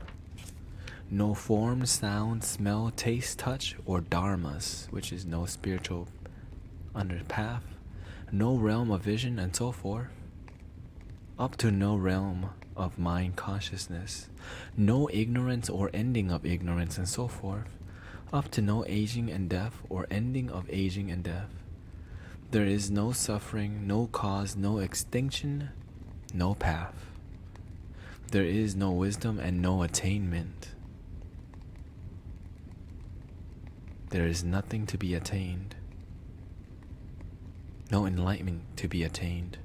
No form, sound, smell, taste, touch, or dharmas, which is no spiritual underpath. No realm of vision, and so forth. Up to no realm of mind consciousness. No ignorance or ending of ignorance, and so forth. Up to no aging and death or ending of aging and death. There is no suffering, no cause, no extinction, no path. There is no wisdom and no attainment. There is nothing to be attained. No enlightenment to be attained.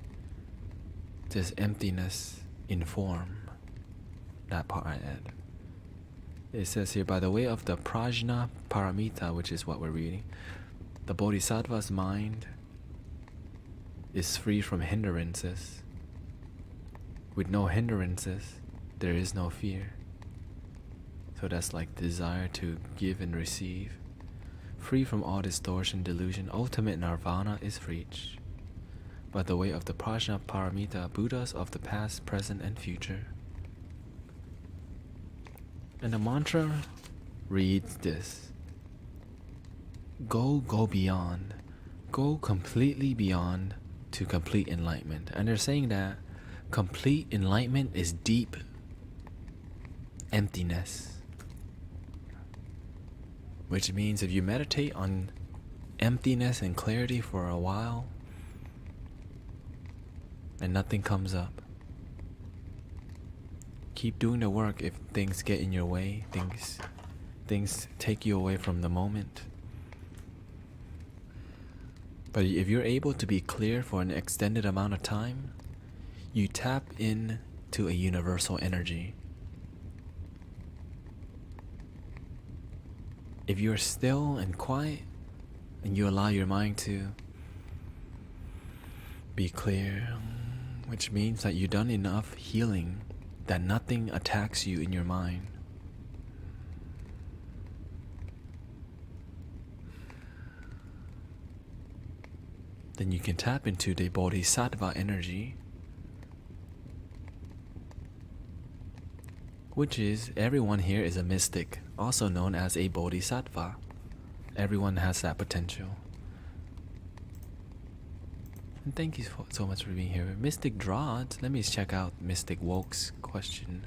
Just emptiness in form. That part I add. It says here, by the way of the prajna paramita, which is what we're reading, the bodhisattva's mind is free from hindrances. With no hindrances, there is no fear. So that's like desire to give and receive. Free from all distortion, delusion, ultimate nirvana is reached. By the way of the prajna paramita, Buddhas of the past, present, and future. And the mantra reads this: go beyond. Go completely beyond to complete enlightenment. And they're saying that complete enlightenment is deep emptiness. Which means if you meditate on emptiness and clarity for a while and nothing comes up, keep doing the work. If things get in your way, things take you away from the moment. But if you're able to be clear for an extended amount of time, you tap into a universal energy. If you're still and quiet and you allow your mind to be clear, which means that you've done enough healing that nothing attacks you in your mind. Then you can tap into the bodhisattva energy, which is, everyone here is a mystic, also known as a bodhisattva. Everyone has that potential. And thank you so much for being here. Mystic Drod, let me check out Mystic Woke's question.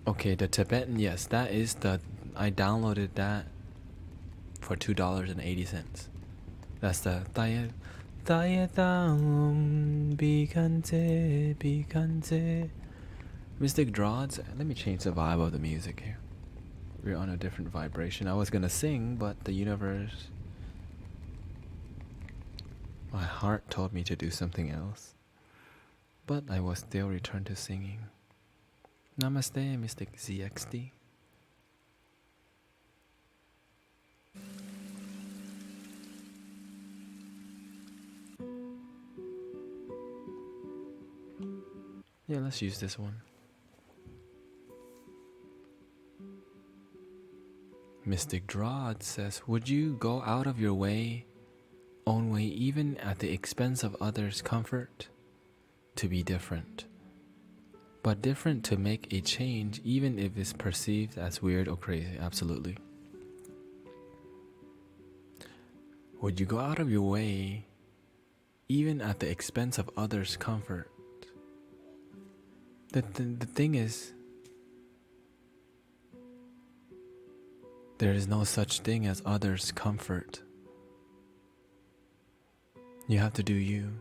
Okay, the Tibetan, yes, that is I downloaded that for $2.80. That's the Tayetam bikante bikante. Mystic Drods, let me change the vibe of the music here. We're on a different vibration. I was gonna sing, but the universe, my heart told me to do something else. But I will still return to singing. Namaste, Mystic ZXD. Yeah, let's use this one. Mystic Drod says, would you go out of your own way, even at the expense of others' comfort, to be different? But different to make a change, even if it's perceived as weird or crazy. Absolutely. Would you go out of your way, even at the expense of others' comfort? The thing is, there is no such thing as others' comfort. You have to do you.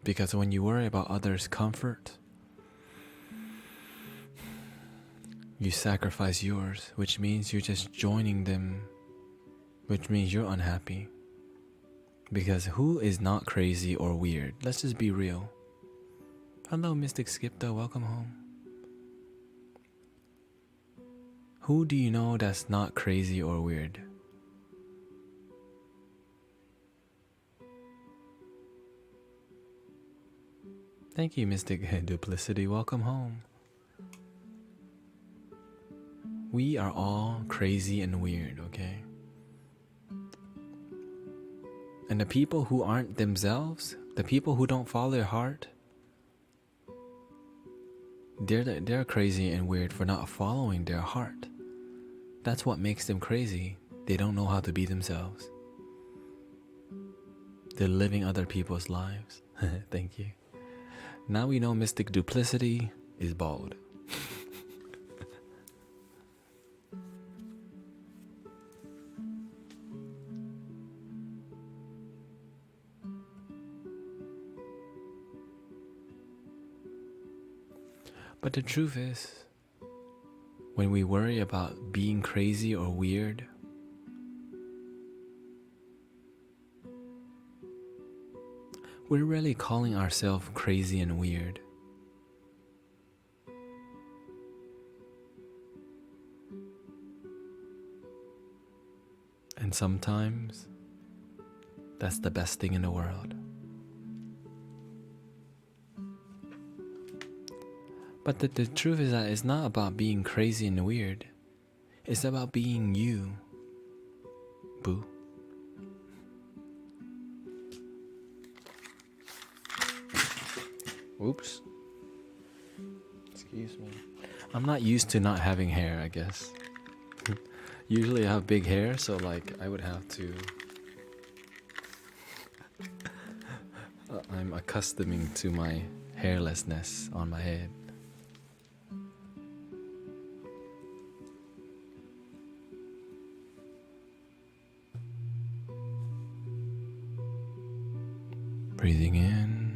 Because when you worry about others' comfort, you sacrifice yours, which means you're just joining them, which means you're unhappy. Because who is not crazy or weird? Let's just be real. Hello, Mystic Skipta, welcome home. Who do you know that's not crazy or weird? Thank you, Mystic Duplicity, welcome home. We are all crazy and weird, okay? And the people who aren't themselves, the people who don't follow their heart, they're crazy and weird for not following their heart. That's what makes them crazy. They don't know how to be themselves. They're living other people's lives. Thank you. Now we know Mystic Duplicity is bald. But the truth is, when we worry about being crazy or weird, we're really calling ourselves crazy and weird. And sometimes, that's the best thing in the world. But the truth is that it's not about being crazy and weird. It's about being you, boo. Oops. Excuse me. I'm not used to not having hair, I guess. Usually I have big hair, so like I would have to... I'm accustoming to my hairlessness on my head. Breathing in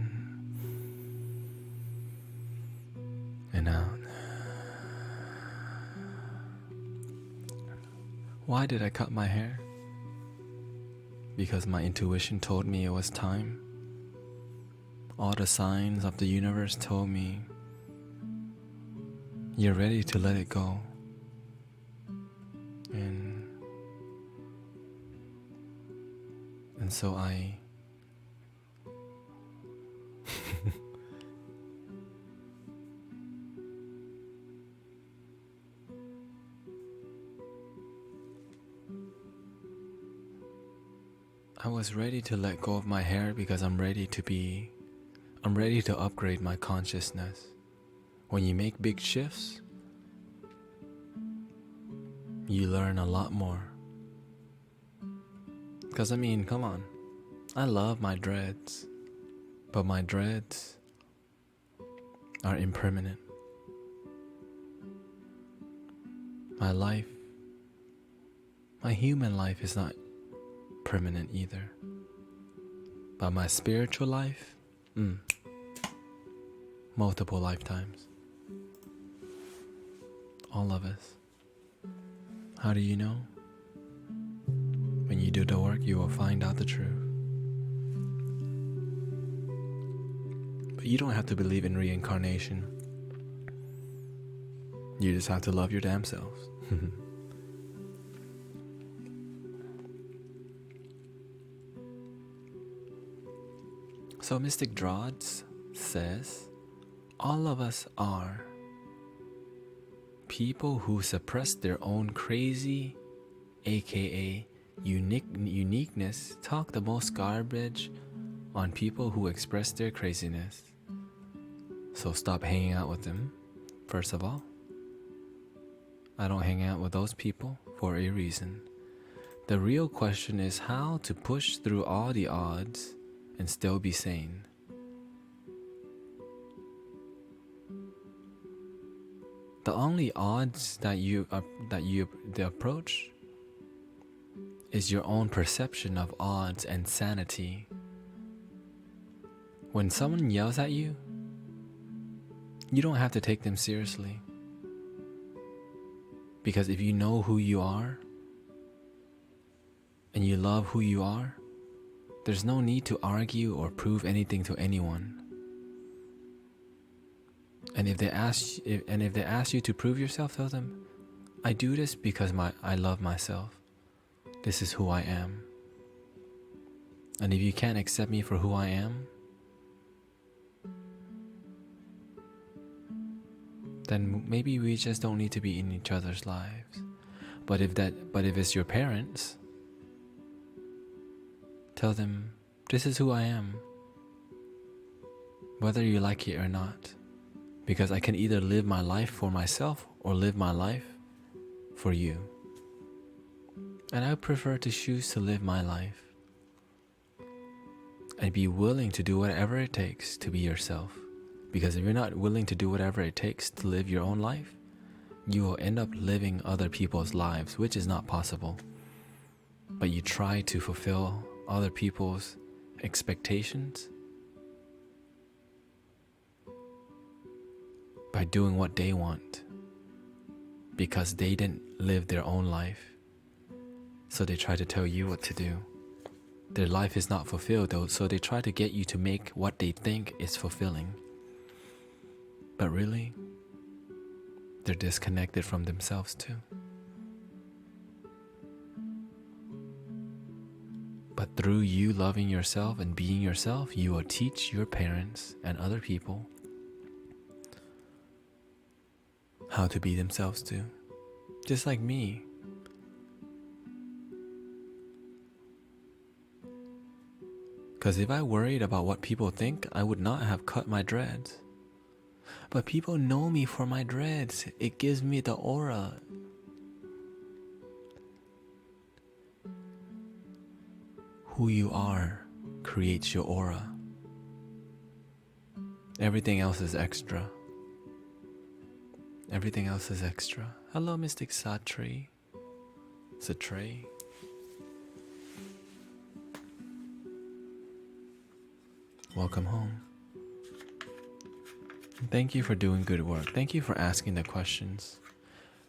and out. Why did I cut my hair? Because my intuition told me it was time. All the signs of the universe told me, you're ready to let it go. And so I was ready to let go of my hair because I'm ready to upgrade my consciousness. When you make big shifts, you learn a lot more. Because I mean, come on, I love my dreads, but my dreads are impermanent. My life, my human life is not permanent either. But my spiritual life, multiple lifetimes. All of us. How do you know? When you do the work, you will find out the truth. But you don't have to believe in reincarnation. You just have to love your damn selves. So Mystic Drods says, all of us are people who suppress their own crazy, aka uniqueness, talk the most garbage on people who express their craziness. So stop hanging out with them, first of all. I don't hang out with those people for a reason. The real question is how to push through all the odds and still be sane. The only odds that you approach is your own perception of odds and sanity. When someone yells at you, you don't have to take them seriously. Because if you know who you are and you love who you are, there's no need to argue or prove anything to anyone. And if they ask you to prove yourself, tell them, I do this because I love myself. This is who I am. And if you can't accept me for who I am, then maybe we just don't need to be in each other's lives. But if it's your parents, tell them, this is who I am, whether you like it or not. Because I can either live my life for myself or live my life for you. And I prefer to choose to live my life and be willing to do whatever it takes to be yourself. Because if you're not willing to do whatever it takes to live your own life, you will end up living other people's lives, which is not possible. But you try to fulfill other people's expectations by doing what they want, because they didn't live their own life. So they try to tell you what to do. Their life is not fulfilled though, so they try to get you to make what they think is fulfilling. But really, they're disconnected from themselves too. But through you loving yourself and being yourself, you will teach your parents and other people how to be themselves too. Just like me. Because if I worried about what people think, I would not have cut my dreads. But people know me for my dreads. It gives me the aura. Who you are creates your aura. Everything else is extra. Everything else is extra. Hello, Mystic Satri. Satray. Welcome home. Thank you for doing good work. Thank you for asking the questions.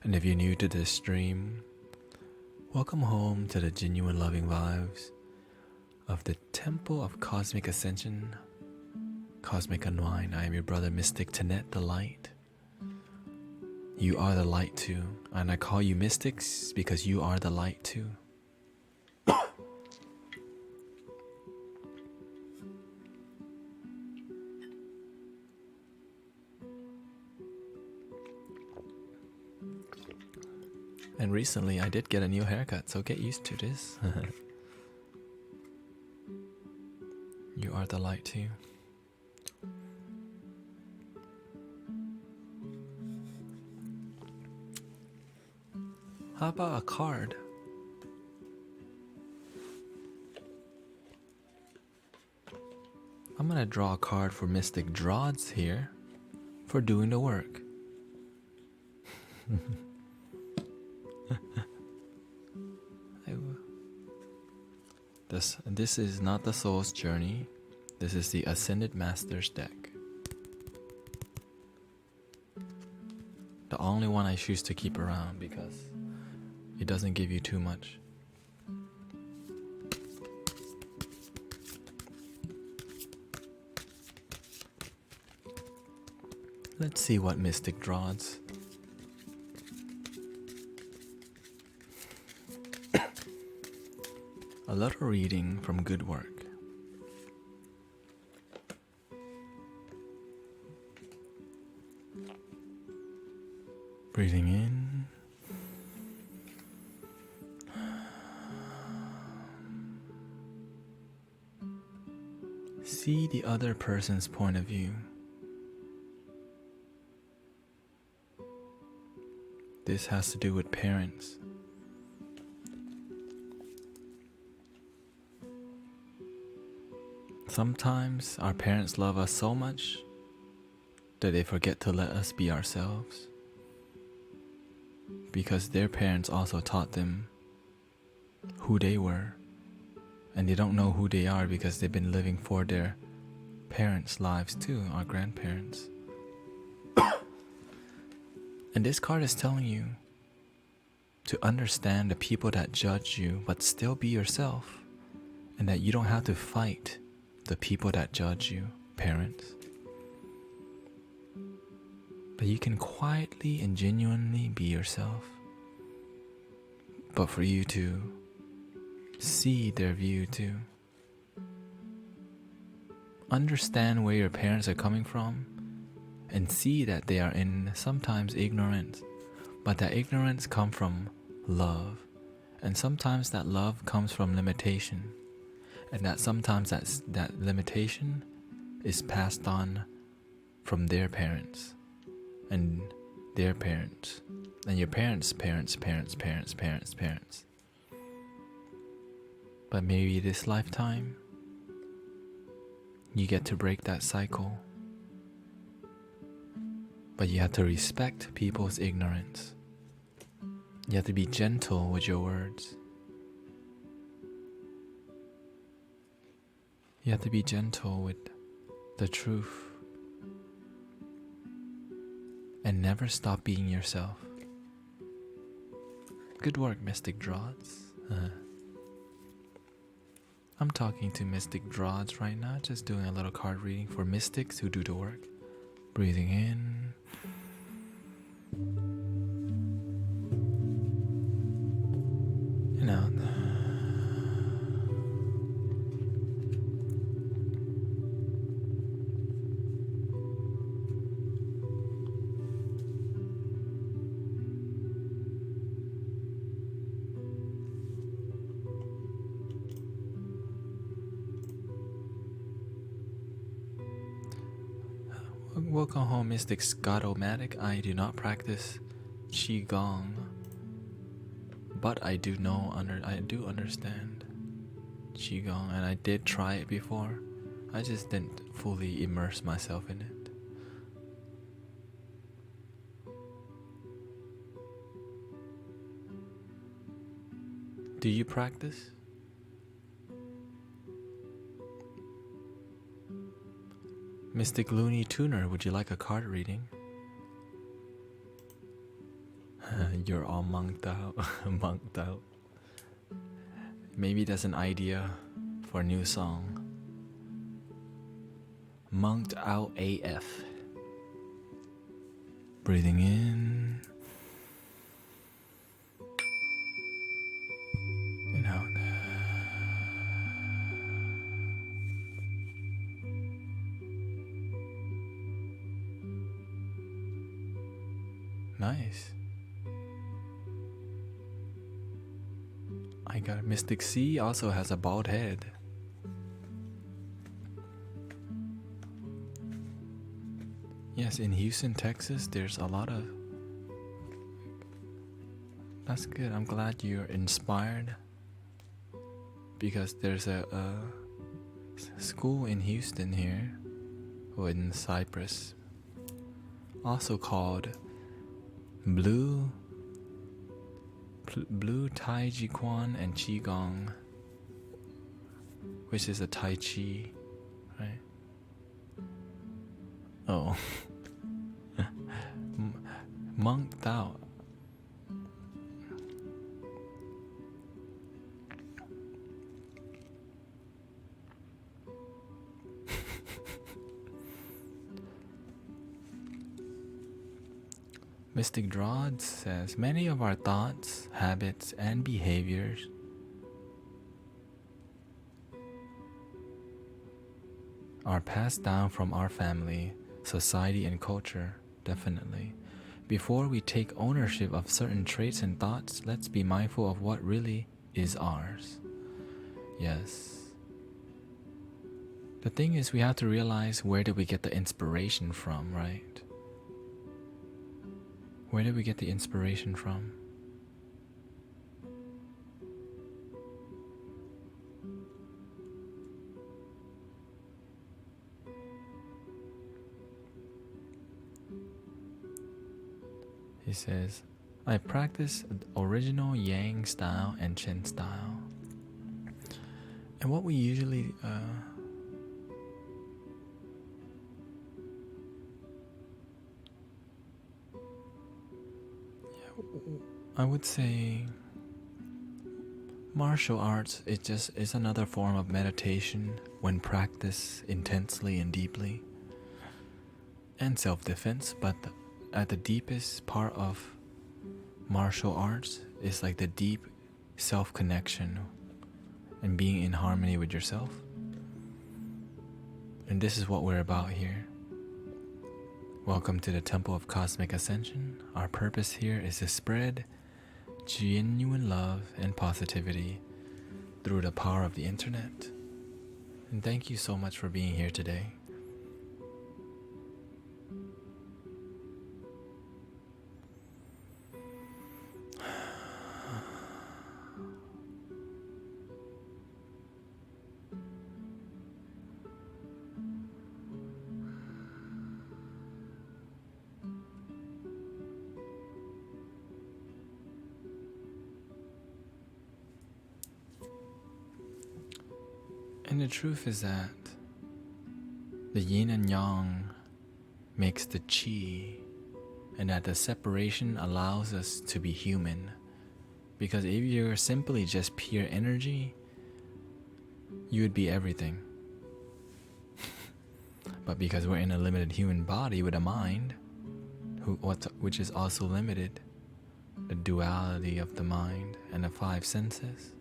And if you're new to this stream, welcome home to the genuine loving vibes of the Temple of Cosmic Ascension, Cosmic Unwind. I am your brother, Mystic Tanet, the Light. You are the light too, and I call you mystics because you are the light too. And recently I did get a new haircut, so get used to this. You are the light too. How about a card? I'm gonna draw a card for Mystic Drods here for doing the work. This is not the soul's journey. This is the Ascended Master's deck. The only one I choose to keep around because it doesn't give you too much. Let's see what Mystic draws. A little reading from good work. Breathing in. See the other person's point of view. This has to do with parents. Sometimes our parents love us so much that they forget to let us be ourselves, because their parents also taught them who they were, and they don't know who they are because they've been living for their parents' lives too, our grandparents. And this card is telling you to understand the people that judge you, but still be yourself, and that you don't have to fight the people that judge you, parents. But you can quietly and genuinely be yourself. But for you to see their view too. Understand where your parents are coming from and see that they are in sometimes ignorance, but that ignorance comes from love, and sometimes that love comes from limitation, and that sometimes that limitation is passed on from their parents and their parents and your parents' parents. But maybe this lifetime you get to break that cycle. But you have to respect people's ignorance. You have to be gentle with your words. You have to be gentle with the truth. And never stop being yourself. Good work, Mystic Draws. I'm talking to Mystic Draws right now, just doing a little card reading for mystics who do the work. Breathing in. And out. Welcome home, Mystic Scotomatic. I do not practice Qigong, but I do understand Qigong, and I did try it before. I just didn't fully immerse myself in it. Do you practice? Mystic Looney Tuner, would you like a card reading? You're all monked out. Maybe that's an idea for a new song. Monked out AF. Breathing in. And out. Nice. I got Mystic C also has a bald head. Yes, in Houston, Texas, there's a lot of... That's good. I'm glad you're inspired. Because there's a school in Houston here, or in Cyprus, also called Blue Tai Chi Quan and Qigong which is a Tai Chi, right? Oh. Monk Tao. Mystic Drod says many of our thoughts, habits, and behaviors are passed down from our family, society, and culture, definitely. Before we take ownership of certain traits and thoughts, let's be mindful of what really is ours. Yes. The thing is, we have to realize, where did we get the inspiration from, right? Where did we get the inspiration from? He says, I practice original Yang style and Chen style. And what we usually I would say martial arts is another form of meditation when practiced intensely and deeply, and self-defense, but at the deepest part of martial arts is like the deep self-connection and being in harmony with yourself. And this is what we're about here. Welcome to the Temple of Cosmic Ascension. Our purpose here is to spread genuine love and positivity through the power of the internet. And thank you so much for being here today. And the truth is that the yin and yang makes the chi, and that the separation allows us to be human. Because if you're simply just pure energy, you would be everything. But because we're in a limited human body with a mind, which is also limited, the duality of the mind and the five senses.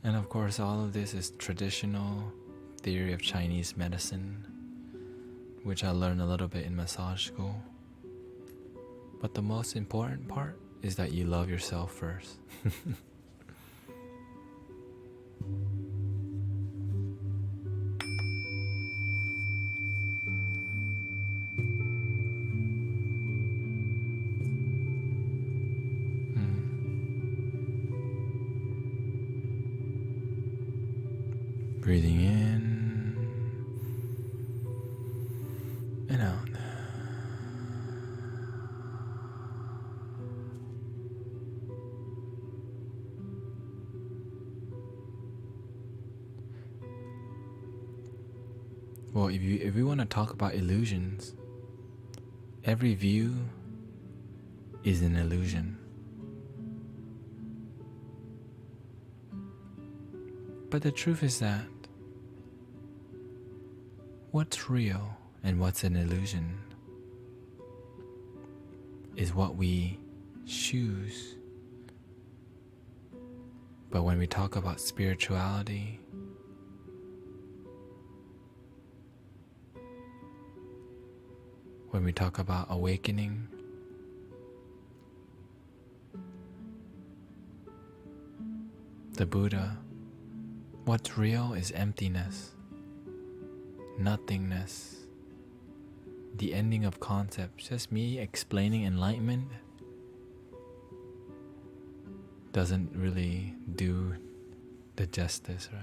And of course, all of this is traditional theory of Chinese medicine, which I learned a little bit in massage school. But the most important part is that you love yourself first. Breathing in and out. Well, if we want to talk about illusions, every view is an illusion. But the truth is that what's real and what's an illusion is what we choose. But when we talk about spirituality, when we talk about awakening, the Buddha, what's real is emptiness, nothingness, the ending of concepts. Just me explaining enlightenment doesn't really do the justice, right?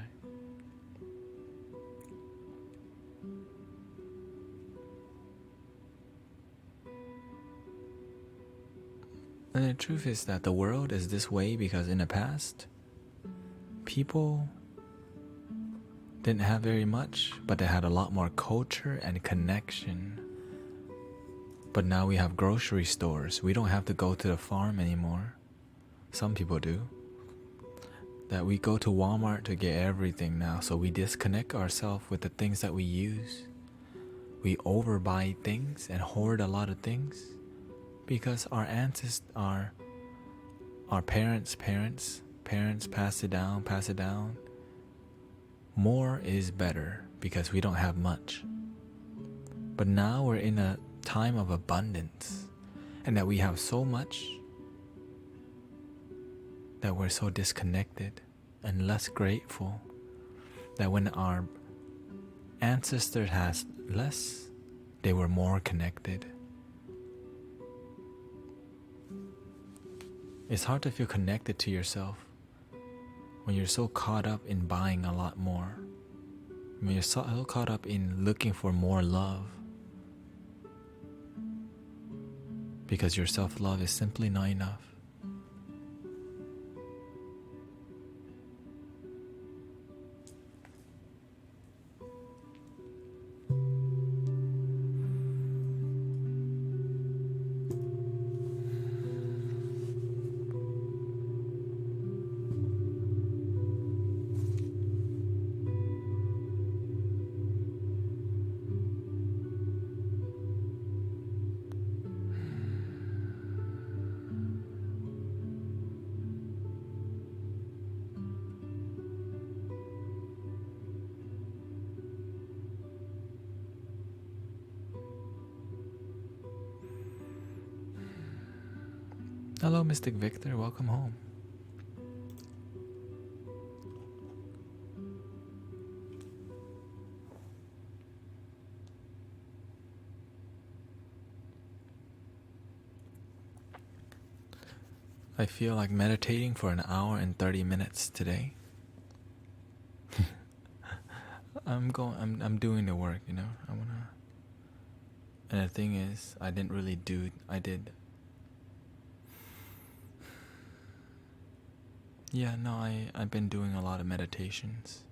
And the truth is that the world is this way because in the past, people didn't have very much, but they had a lot more culture and connection. But now we have grocery stores. We don't have to go to the farm anymore. Some people do. That we go to Walmart to get everything now, so we disconnect ourselves with the things that we use. We overbuy things and hoard a lot of things because our ancestors, our parents pass it down. More is better because we don't have much. But now we're in a time of abundance, and that we have so much that we're so disconnected and less grateful, that when our ancestors had less, they were more connected. It's hard to feel connected to yourself when you're so caught up in buying a lot more, when you're so caught up in looking for more love, because your self-love is simply not enough. Hello, Mystic Victor. Welcome home. I feel like meditating for an hour and 30 minutes today. I'm doing the work, you know. And the thing is, I did. Yeah, no, I've been doing a lot of meditations.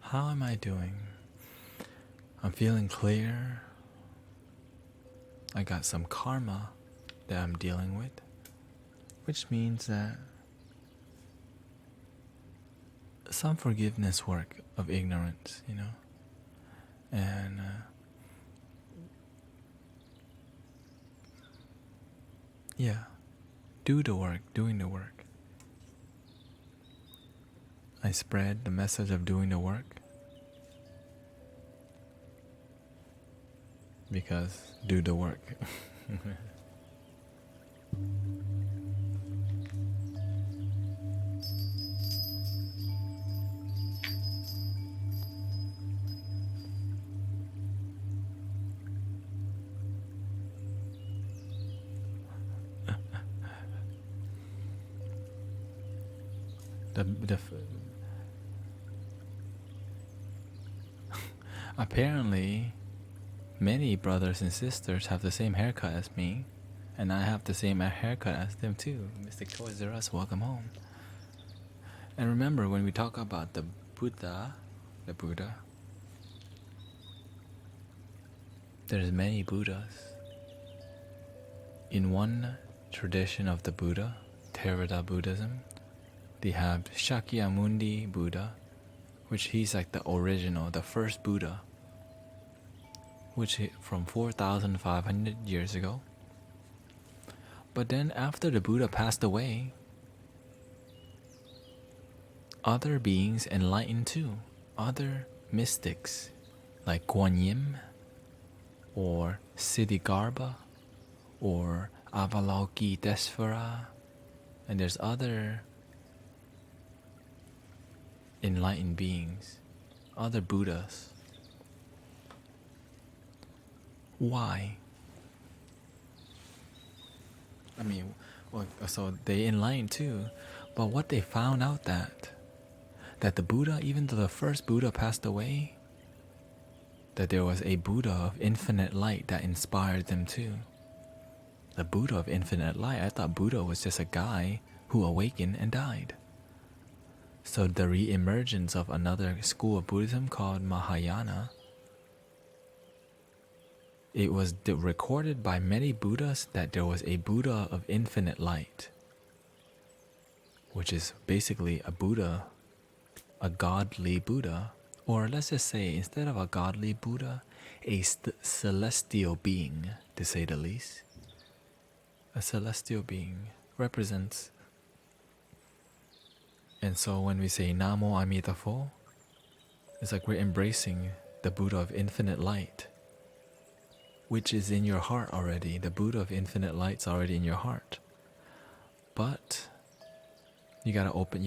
How am I doing? I'm feeling clear. I got some karma that I'm dealing with, which means that some forgiveness work of ignorance, you know. And yeah, doing the work. I spread the message of doing the work because do the work. Apparently, many brothers and sisters have the same haircut as me, and I have the same haircut as them too. Mystic Toys R Us, welcome home. And remember, when we talk about the Buddha, there's many Buddhas. In one tradition of the Buddha, Theravada Buddhism, they have Shakyamuni Buddha, which he's like the original, the first Buddha, which from 4,500 years ago. But then after the Buddha passed away, other beings enlightened too. Other mystics like Guan Yin or Siddhigarbha or Avalokitesvara, and there's other enlightened beings, other Buddhas. Why? I mean, well, so they enlightened too, but what they found out that the Buddha, even though the first Buddha passed away, that there was a Buddha of infinite light that inspired them too. The Buddha of infinite light. I thought Buddha was just a guy who awakened and died. So the re-emergence of another school of Buddhism called Mahayana, it was recorded by many Buddhas that there was a Buddha of infinite light, which is basically a Buddha, a godly Buddha, or let's just say, instead of a godly Buddha, a celestial being, to say the least. A celestial being represents. And so when we say Namo Amitabha, it's like we're embracing the Buddha of infinite light, which is in your heart already. The Buddha of infinite light's already in your heart. But you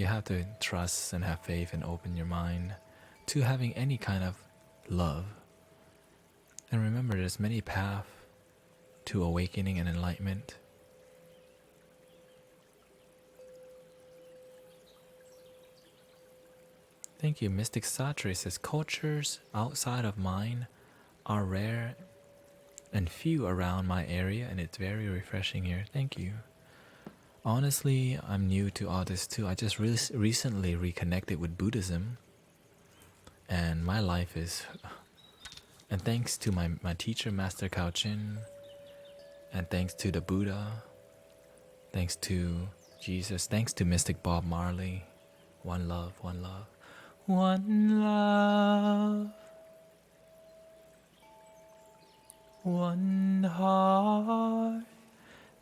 have to trust and have faith and open your mind to having any kind of love. And remember, there's many paths to awakening and enlightenment. Thank you. Mystic Satri says, cultures outside of mine are rare and few around my area, and it's very refreshing here. Thank you. Honestly, I'm new to all this too. I just recently reconnected with Buddhism, and my life is... And thanks to my teacher, Master Kao Chin, and thanks to the Buddha, thanks to Jesus, thanks to Mystic Bob Marley. One love, one love. One love, one heart,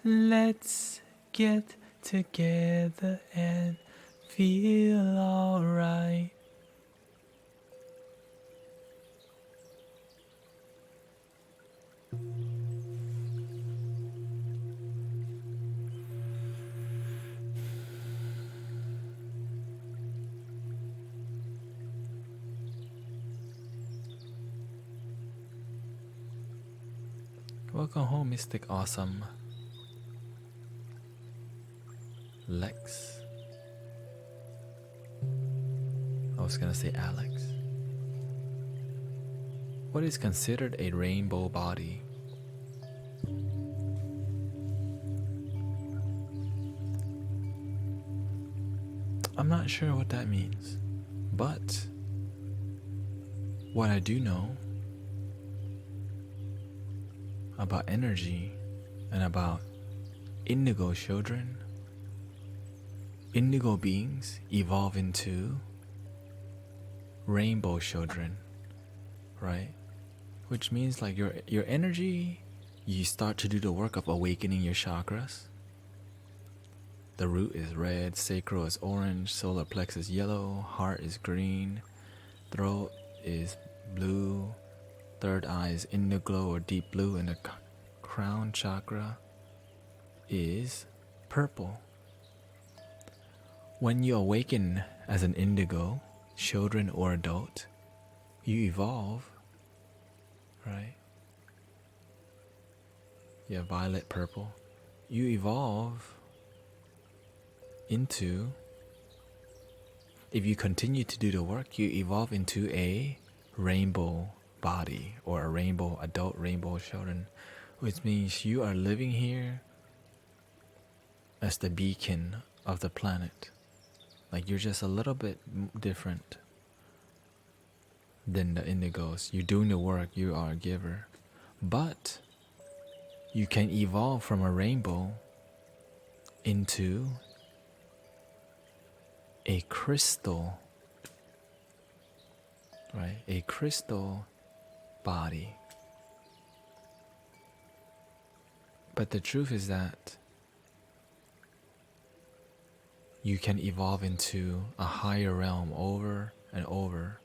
let's get together and feel alright. Welcome home, Mystic Awesome. Lex. I was gonna say Alex. What is considered a rainbow body? I'm not sure what that means, but what I do know about energy and about indigo children, indigo beings evolve into rainbow children, right? Which means like your energy, you start to do the work of awakening your chakras. The root is red, sacral is orange, solar plexus yellow, heart is green, throat is blue, third eye is indigo or deep blue, and the crown chakra is purple. When you awaken as an indigo, children or adult, you evolve, right? Yeah, violet, purple. You evolve into, if you continue to do the work, you evolve into a rainbow body or a rainbow adult, rainbow children, which means you are living here as the beacon of the planet. Like you're just a little bit different than the indigos. You're doing the work, you are a giver. But you can evolve from a rainbow into a crystal, right? A crystal body. But the truth is that you can evolve into a higher realm over and over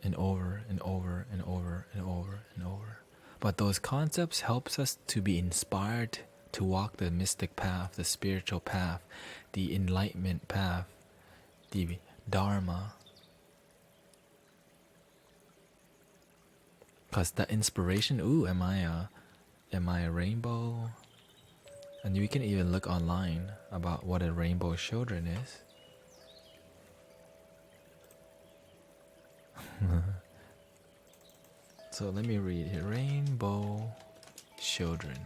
and over and over and over and over and over. But those concepts helps us to be inspired to walk the mystic path, the spiritual path, the enlightenment path, the Dharma. Because the inspiration, ooh, am I a rainbow? And you can even look online about what a rainbow children is. So let me read here. Rainbow children.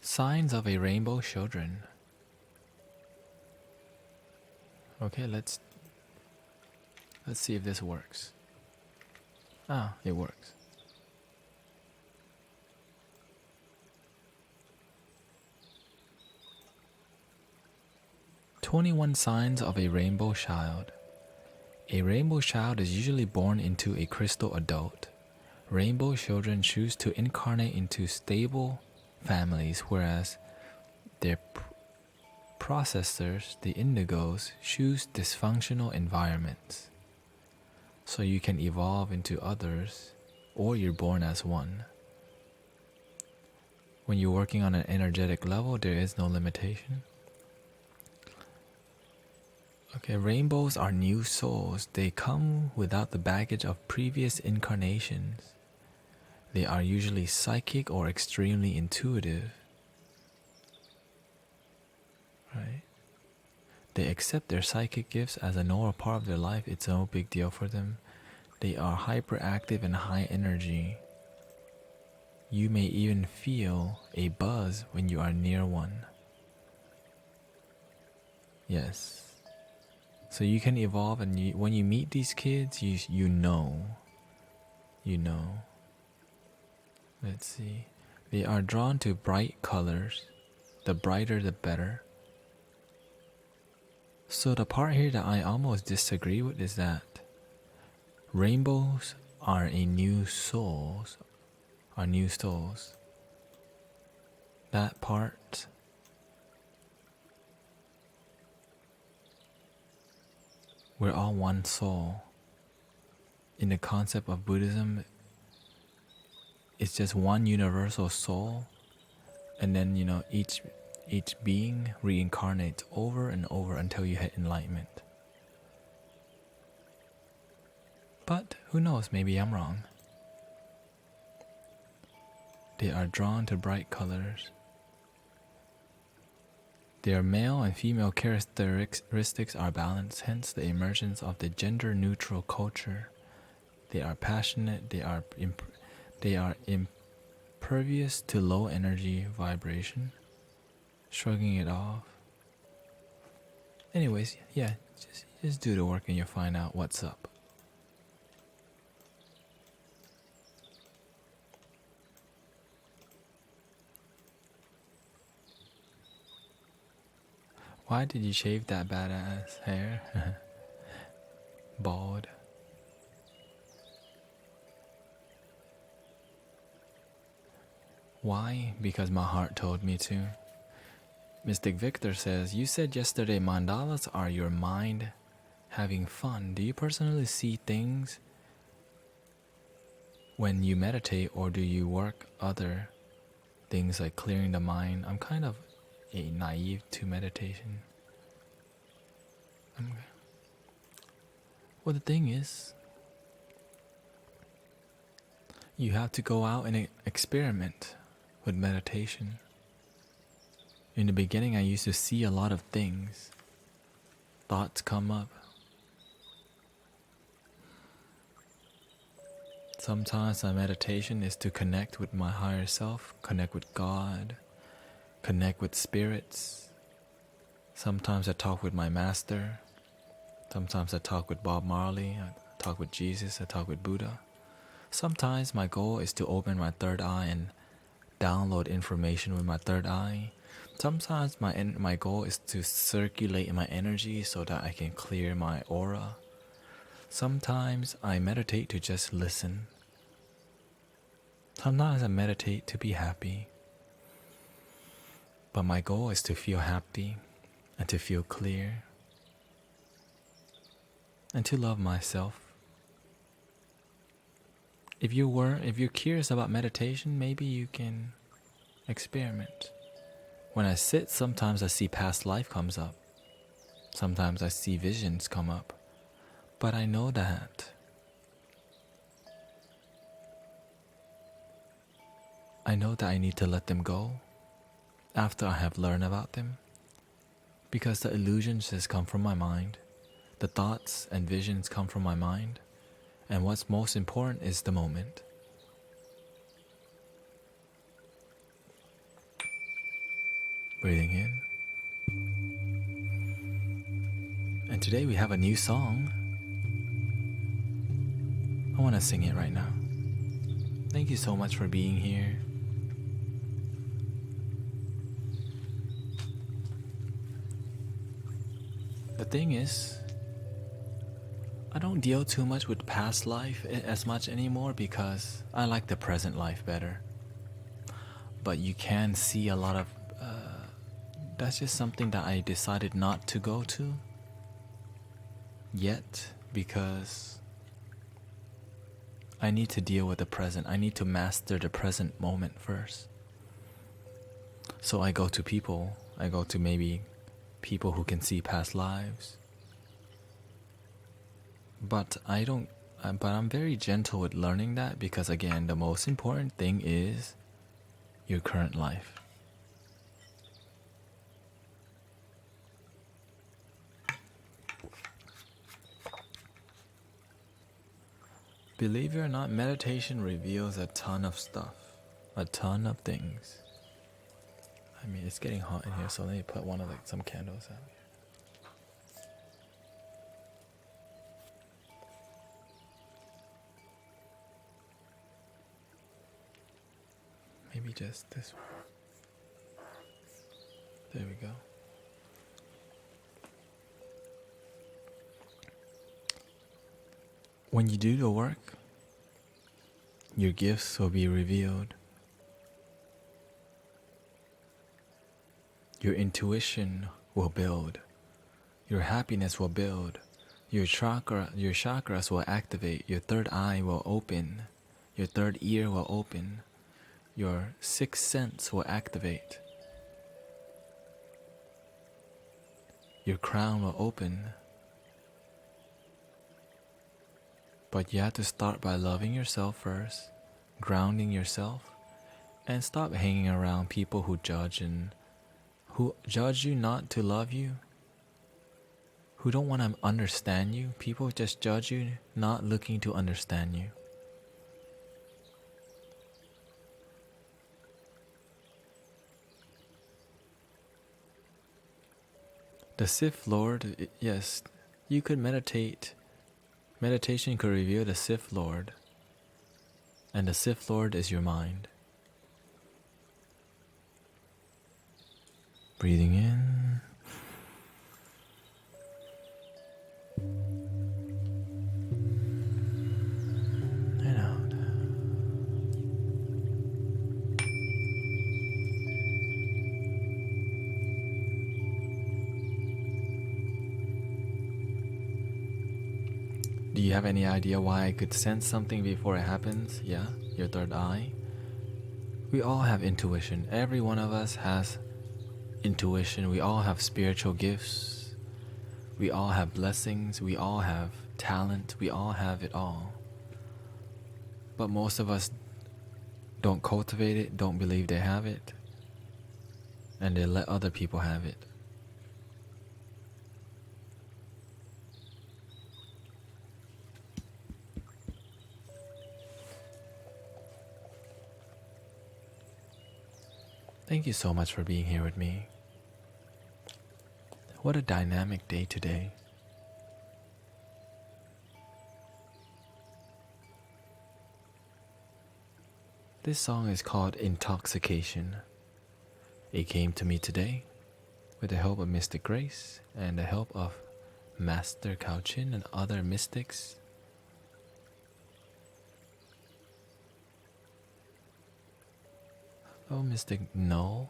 Signs of a rainbow children. Okay, let's see if this works. Ah, it works. "21 signs of a rainbow child. A rainbow child is usually born into a crystal adult. Rainbow children choose to incarnate into stable families, whereas their processors, the indigos, choose dysfunctional environments. So you can evolve into others, or you're born as one. When you're working on an energetic level, there is no limitation." Okay, rainbows are new souls. They come without the baggage of previous incarnations. They are usually psychic or extremely intuitive. Right? They accept their psychic gifts as a normal part of their life. It's no big deal for them. They are hyperactive and high energy. You may even feel a buzz when you are near one. Yes. So you can evolve, and when you meet these kids, you know. You know. Let's see. They are drawn to bright colors. The brighter, the better. So the part here that I almost disagree with is that rainbows are new souls. That part, we're all one soul. In the concept of Buddhism, it's just one universal soul, and then each being reincarnates over and over until you hit enlightenment. But who knows, maybe I'm wrong. They are drawn to bright colors. Their male and female characteristics are balanced, hence the emergence of the gender-neutral culture. They are passionate. They are impervious to low energy vibration. Shrugging it off. Anyways, yeah, just do the work and you'll find out what's up. Why did you shave that badass hair? Bald. Why? Because my heart told me to. Mystic Victor says, "You said yesterday mandalas are your mind having fun. Do you personally see things when you meditate, or do you work other things like clearing the mind?" I'm kind of naive to meditation. Well, the thing is, you have to go out and experiment with meditation. In the beginning, I used to see a lot of things. Thoughts come up. Sometimes my meditation is to connect with my higher self, connect with God, connect with spirits. Sometimes I talk with my master. Sometimes I talk with Bob Marley. I talk with Jesus. I talk with Buddha. Sometimes my goal is to open my third eye and download information with my third eye. Sometimes my goal is to circulate my energy so that I can clear my aura. Sometimes I meditate to just listen. Sometimes I meditate to be happy. But my goal is to feel happy and to feel clear and to love myself. If you're curious about meditation, maybe you can experiment. When I sit, sometimes I see past life comes up. Sometimes I see visions come up. But I know that I need to let them go after I have learned about them, because the illusions just come from my mind, the thoughts and visions come from my mind, and what's most important is the moment. Breathing in. And today we have a new song. I want to sing it right now. Thank you so much for being here. The thing is, I don't deal too much with past life as much anymore because I like the present life better. But you can see a lot of that's just something that I decided not to go to yet, because I need to deal with the present. I need to master the present moment first. So I go to people. I go to maybe people who can see past lives. But I'm very gentle with learning that, because again, the most important thing is your current life. Believe it or not, meditation reveals a ton of stuff, a ton of things. I mean, it's getting hot in here, so let me put some candles out here. Maybe just this one. There we go. When you do the work, your gifts will be revealed. Your intuition will build. Your happiness will build. Your chakras will activate. Your third eye will open. Your third ear will open. Your sixth sense will activate. Your crown will open. But you have to start by loving yourself first, grounding yourself, and stop hanging around people who judge you not to love you, who don't want to understand you. People just judge you, not looking to understand you. The Sith Lord, yes, you could meditate. Meditation could reveal the Sith Lord, and the Sith Lord is your mind. Breathing in. And out. Do you have any idea why I could sense something before it happens? Yeah, your third eye. We all have intuition. Every one of us has intuition. We all have spiritual gifts. We all have blessings. We all have talent. We all have it all. But most of us don't cultivate it, don't believe they have it, and they let other people have it. Thank you so much for being here with me. What a dynamic day today. This song is called Intoxication. It came to me today with the help of Mystic Grace and the help of Master Kauchin and other mystics. Oh, Mystic No.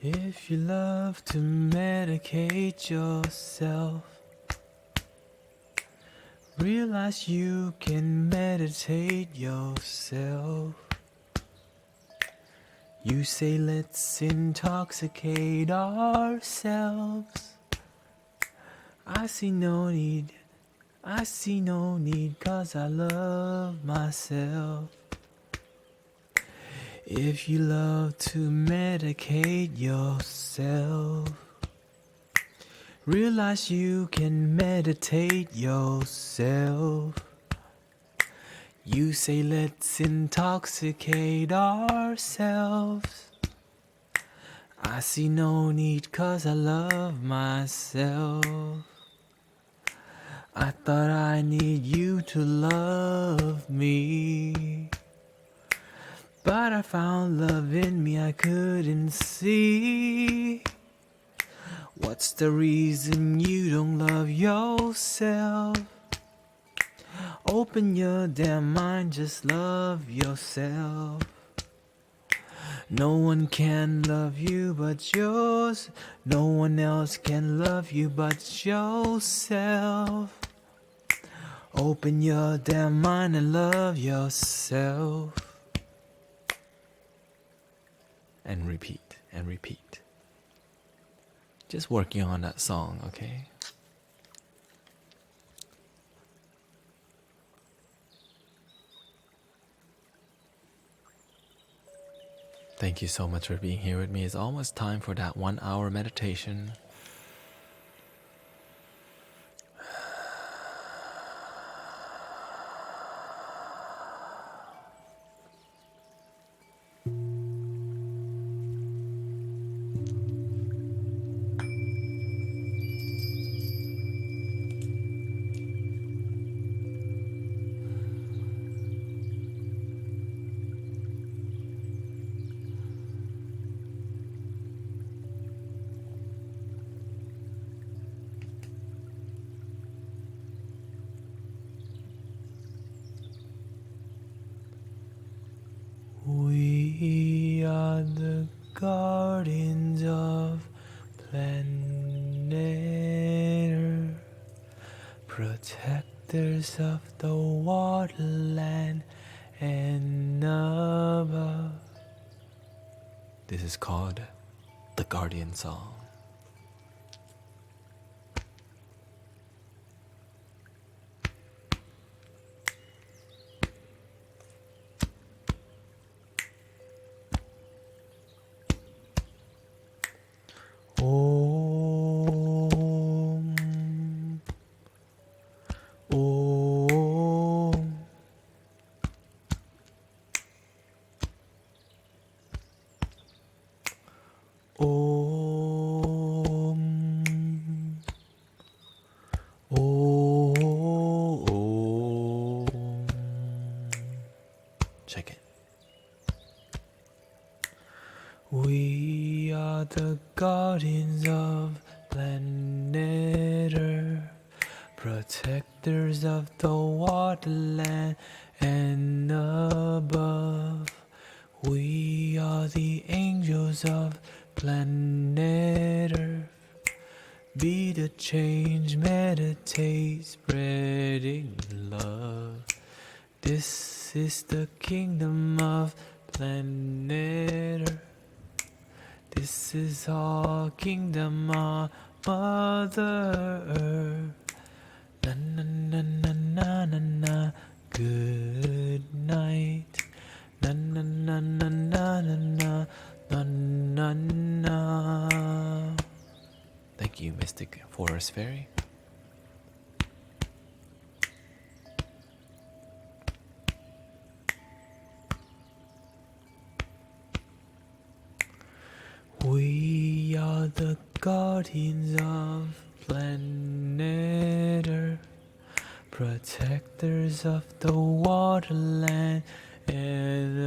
If you love to medicate yourself, Realize you can meditate yourself. You say let's intoxicate ourselves. I see no need, 'cause I love myself. If you love to medicate yourself, realize you can meditate yourself. You say let's intoxicate ourselves. I see no need 'cause I love myself. I thought I need you to love me, but I found love in me I couldn't see. What's the reason you don't love yourself? Open your damn mind, just love yourself. No one can love you but yours. No one else can love you but yourself. Open your damn mind and love yourself. And repeat and repeat. Just working on that song, okay? Thank you so much for being here with me. It's almost time for that 1 hour meditation. We are the guardians of planet Earth, protectors of the waterland and above. This is called the Guardian Song. Om, Om, Om, Om. Check it. We are the guardians of planet Earth, protectors of the waterland and above. We are the angels of planet Earth. Be the change, meditate, spreading love. This is the kingdom of planet Earth. This is our kingdom, our Mother Earth. Na na na na na na na. Good night. Na na na na na na na na na na. Thank you, Mystic Forest Fairy. We are the guardians of planet Earth, protectors of the waterland and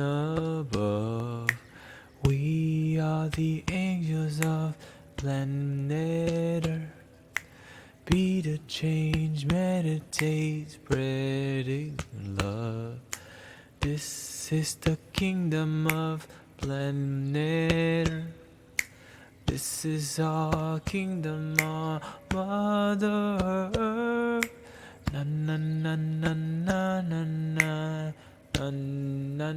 above. We are the angels of planet Earth. Be the change, meditate, spreading love. This is the kingdom of planet Earth. This is our kingdom, our Mother Earth. Na na na na na na na na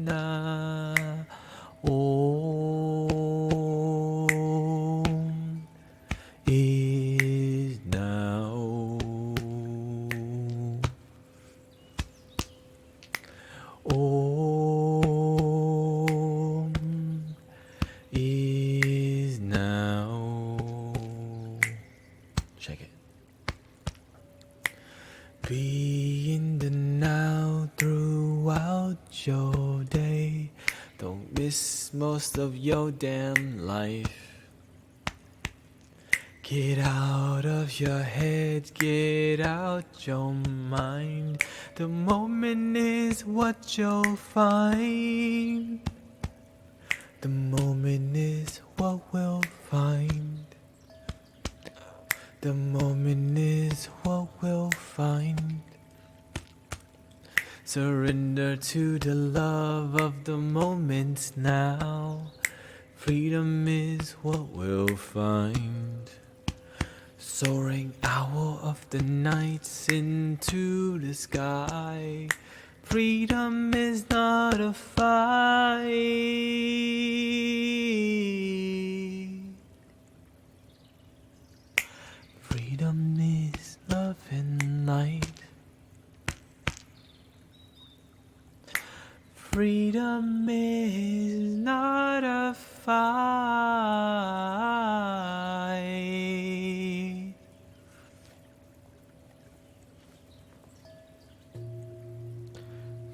na. Om is now. Om is now. Check it. Be in the now throughout your day. Don't miss most of your damn life. Get out of your head, get out your mind. The moment is what you'll find. The moment is what we'll find. The moment is what we'll find. Surrender to the love of the moment now. Freedom is what we'll find. Soaring owl of the nights into the sky. Freedom is not a fight. Freedom is love and light. Freedom is not a fight.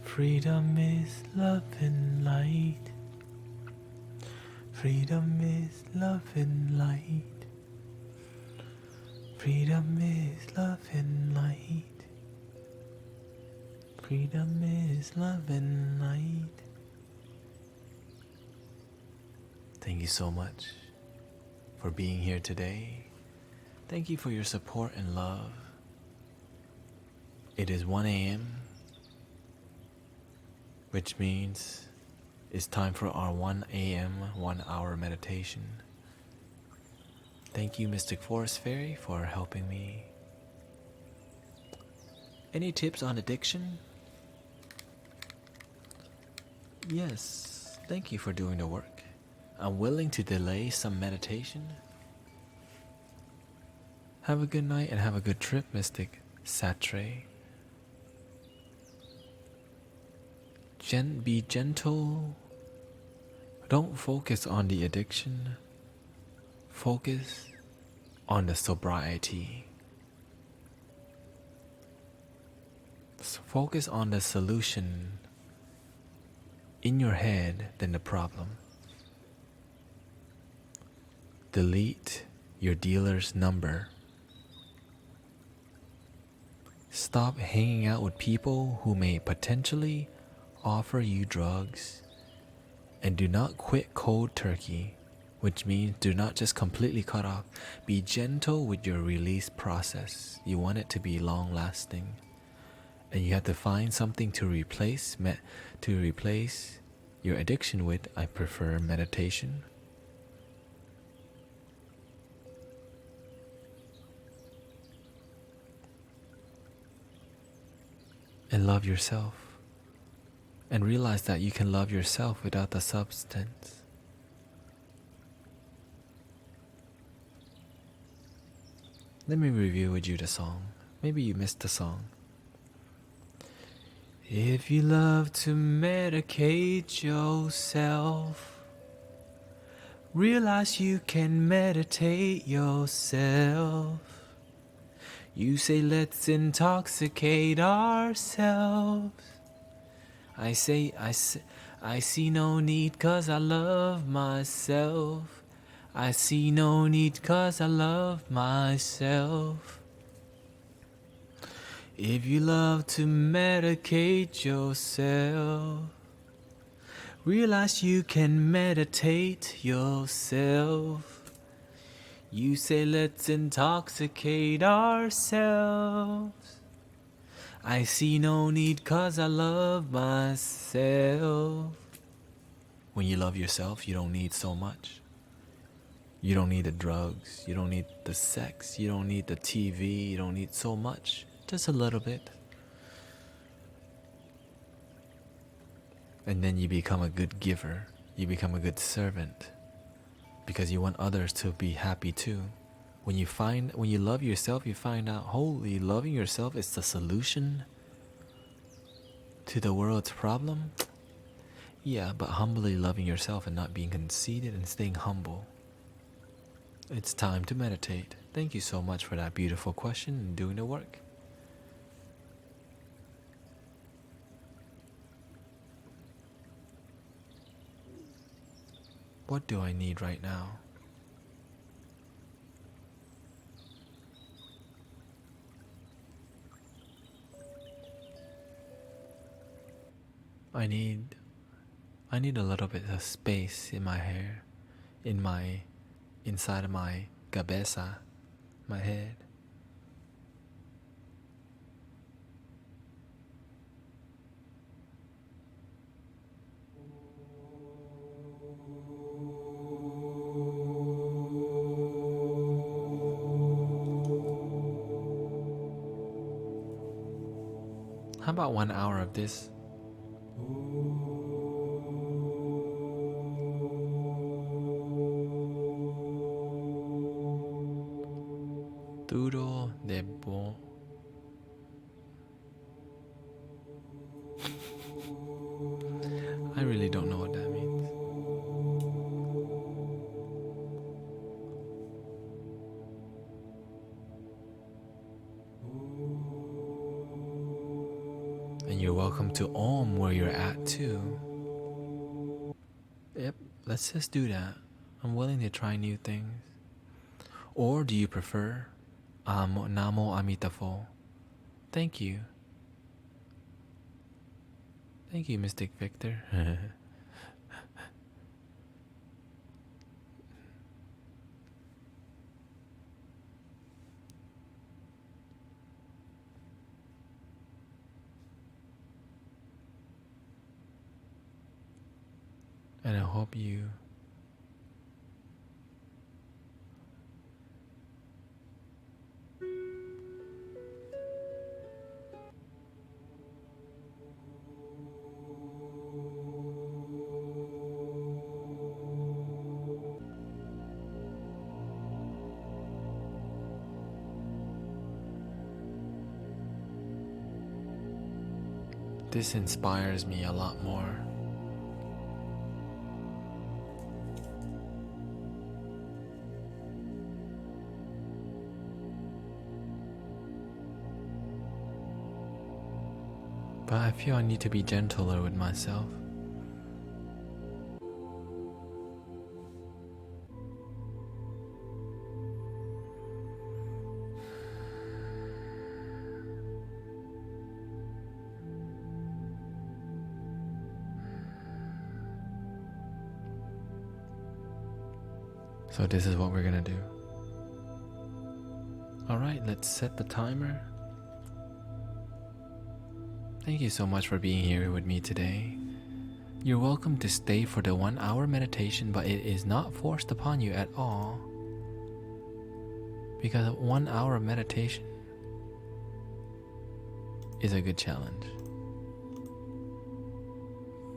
Freedom is love and light. Freedom is love and light. Freedom is love and light. Freedom is love and light. Thank you so much for being here today. Thank you for your support and love. It is 1 a.m., which means it's time for our 1 a.m. 1 hour meditation. Thank you, Mystic Forest Fairy, for helping me. Any tips on addiction? Yes, thank you for doing the work. I'm willing to delay some meditation. Have a good night and have a good trip, Mystic Satre. Be gentle. Don't focus on the addiction. Focus on the sobriety. Focus on the solution in your head than the problem. Delete your dealer's number. Stop hanging out with people who may potentially offer you drugs, and do not quit cold turkey, which means do not just completely cut off. Be gentle with your release process. You want it to be long lasting, and you have to find something to replace your addiction with. I prefer meditation. And love yourself. And realize that you can love yourself without the substance. Let me review with you the song. Maybe you missed the song. If you love to medicate yourself, realize you can meditate yourself. You say let's intoxicate ourselves. I see no need 'cause I love myself. I see no need 'cause I love myself. If you love to medicate yourself, realize you can meditate yourself. You say let's intoxicate ourselves. I see no need 'cause I love myself. When you love yourself, you don't need so much. You don't need the drugs. You don't need the sex. You don't need the TV. You don't need so much. Just a little bit. And then you become a good giver. You become a good servant. Because you want others to be happy too. When you love yourself, you find out, holy, loving yourself is the solution to the world's problem. Yeah, but humbly loving yourself and not being conceited and staying humble. It's time to meditate. Thank you so much for that beautiful question and doing the work. What do I need right now? I need a little bit of space in my hair, inside of my cabeza, my head. How about 1 hour of this? Duro de bo. I really don't know what that means. And you're welcome to Om where you're at too. Yep, let's just do that. I'm willing to try new things. Or do you prefer Namo Amitabha? Thank you. Thank you, Mystic Victor. And I hope you this inspires me a lot more. But I feel I need to be gentler with myself. So this is what we're gonna do. Alright, let's set the timer. Thank you so much for being here with me today. You're welcome to stay for the 1 hour meditation, but it is not forced upon you at all. Because 1 hour of meditation is a good challenge.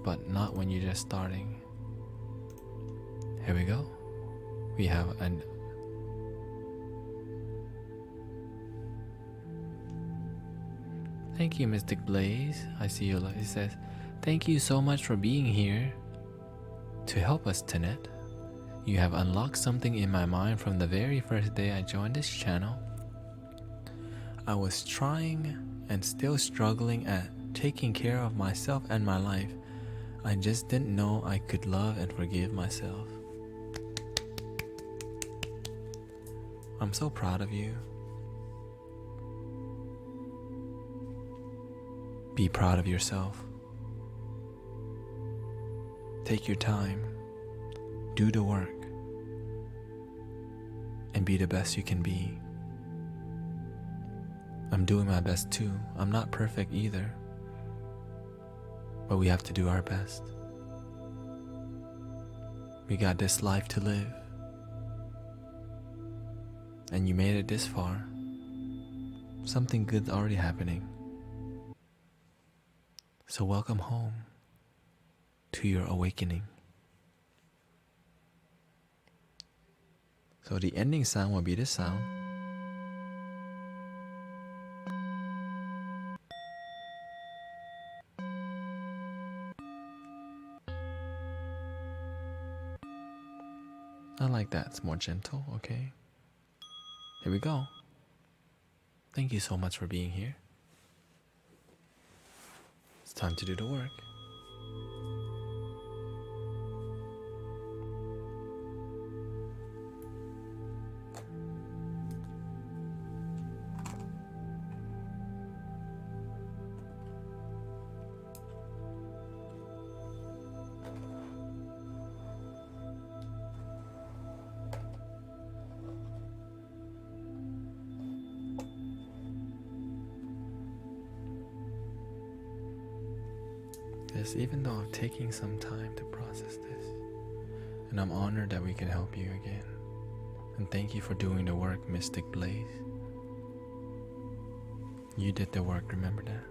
But not when you're just starting. Here we go. We have an Thank you, Mystic Blaze. I see you. It says, thank you so much for being here to help us, Tanet. You have unlocked something in my mind from the very first day I joined this channel. I was trying and still struggling at taking care of myself and my life. I just didn't know I could love and forgive myself. I'm so proud of you. Be proud of yourself. Take your time, do the work, and be the best you can be. I'm doing my best too. I'm not perfect either, but we have to do our best. We got this life to live, and you made it this far. something good already happening. So welcome home to your awakening. So the ending sound will be this sound. I like that, it's more gentle, okay? Here we go. Thank you so much for being here. It's time to do the work. Yes, even though I'm taking some time to process this, and I'm honored that we can help you again. And thank you for doing the work, Mystic Blaze. You did the work, remember that?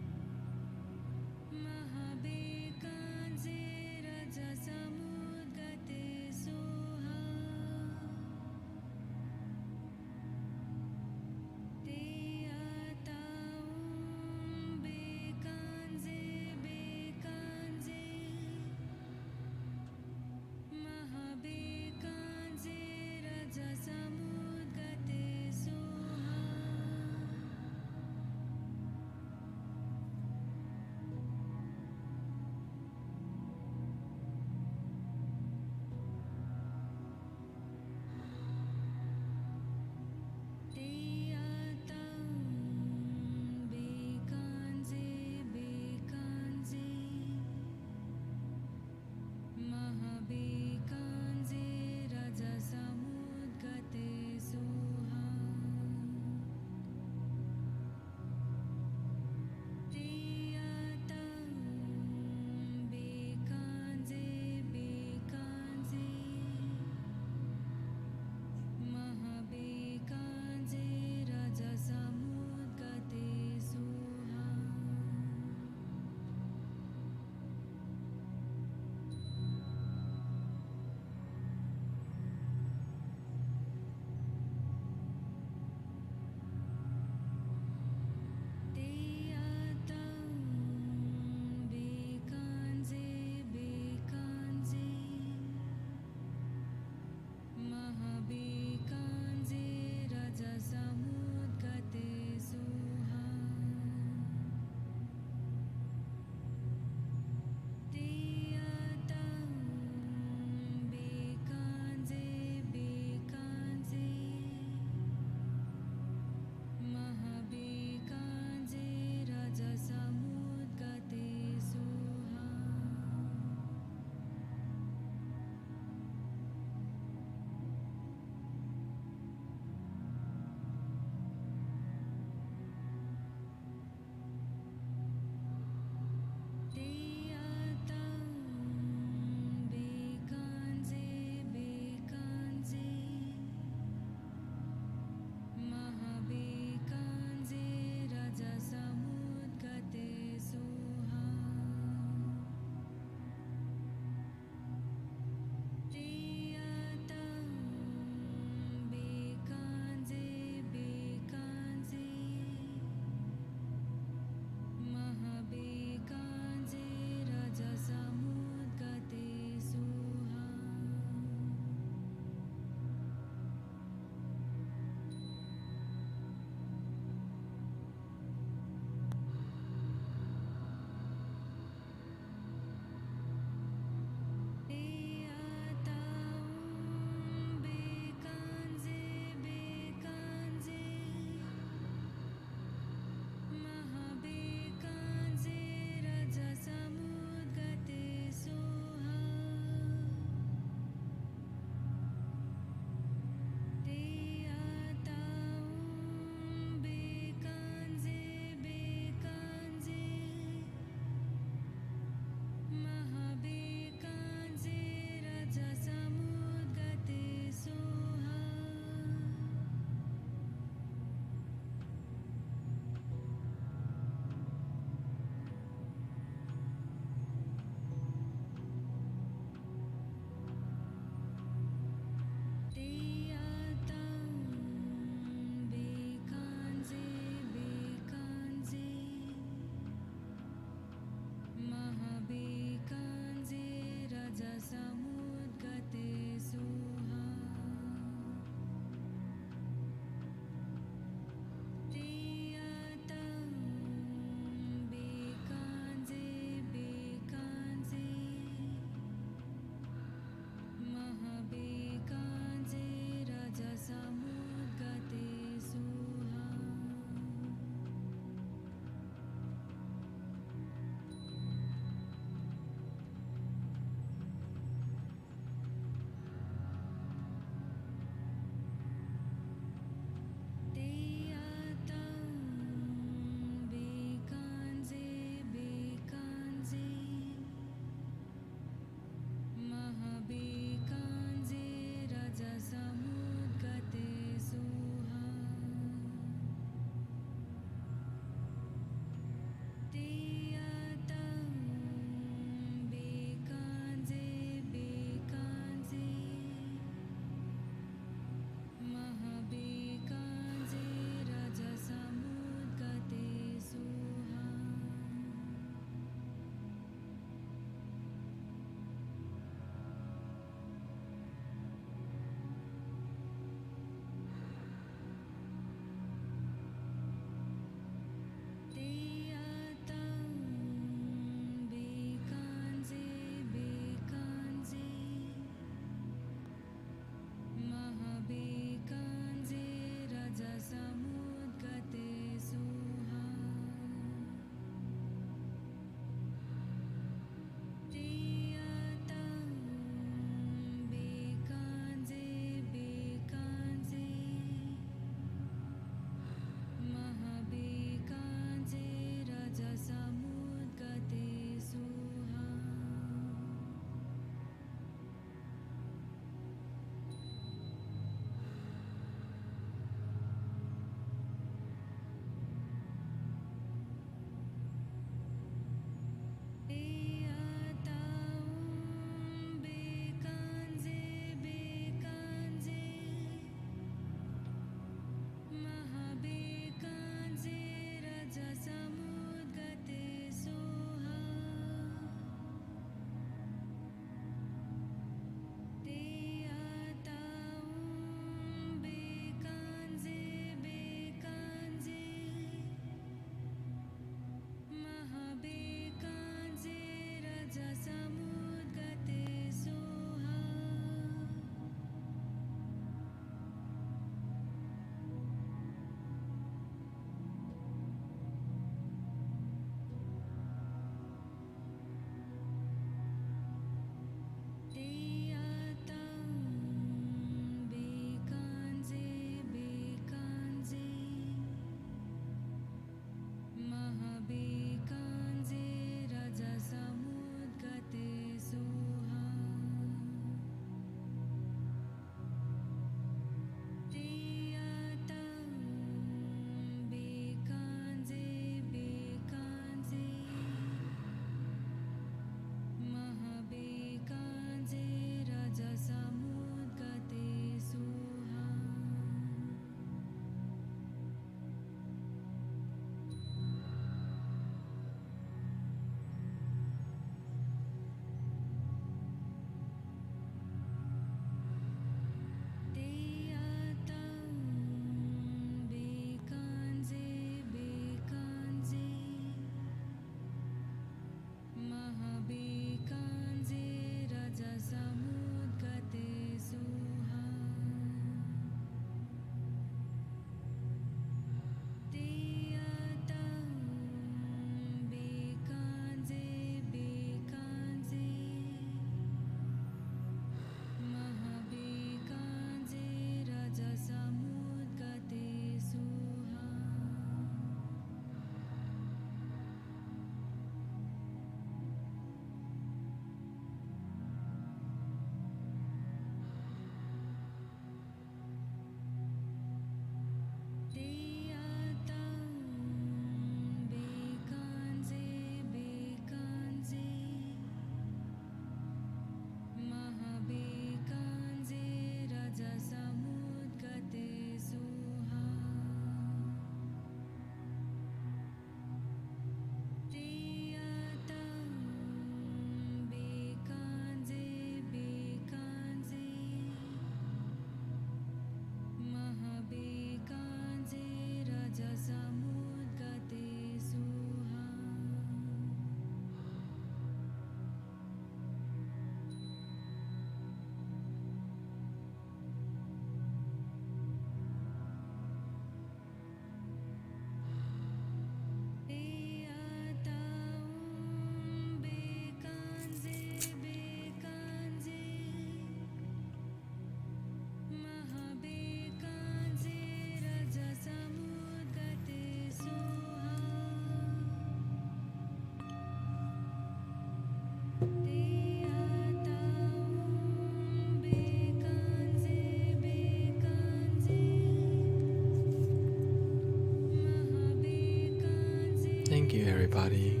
everybody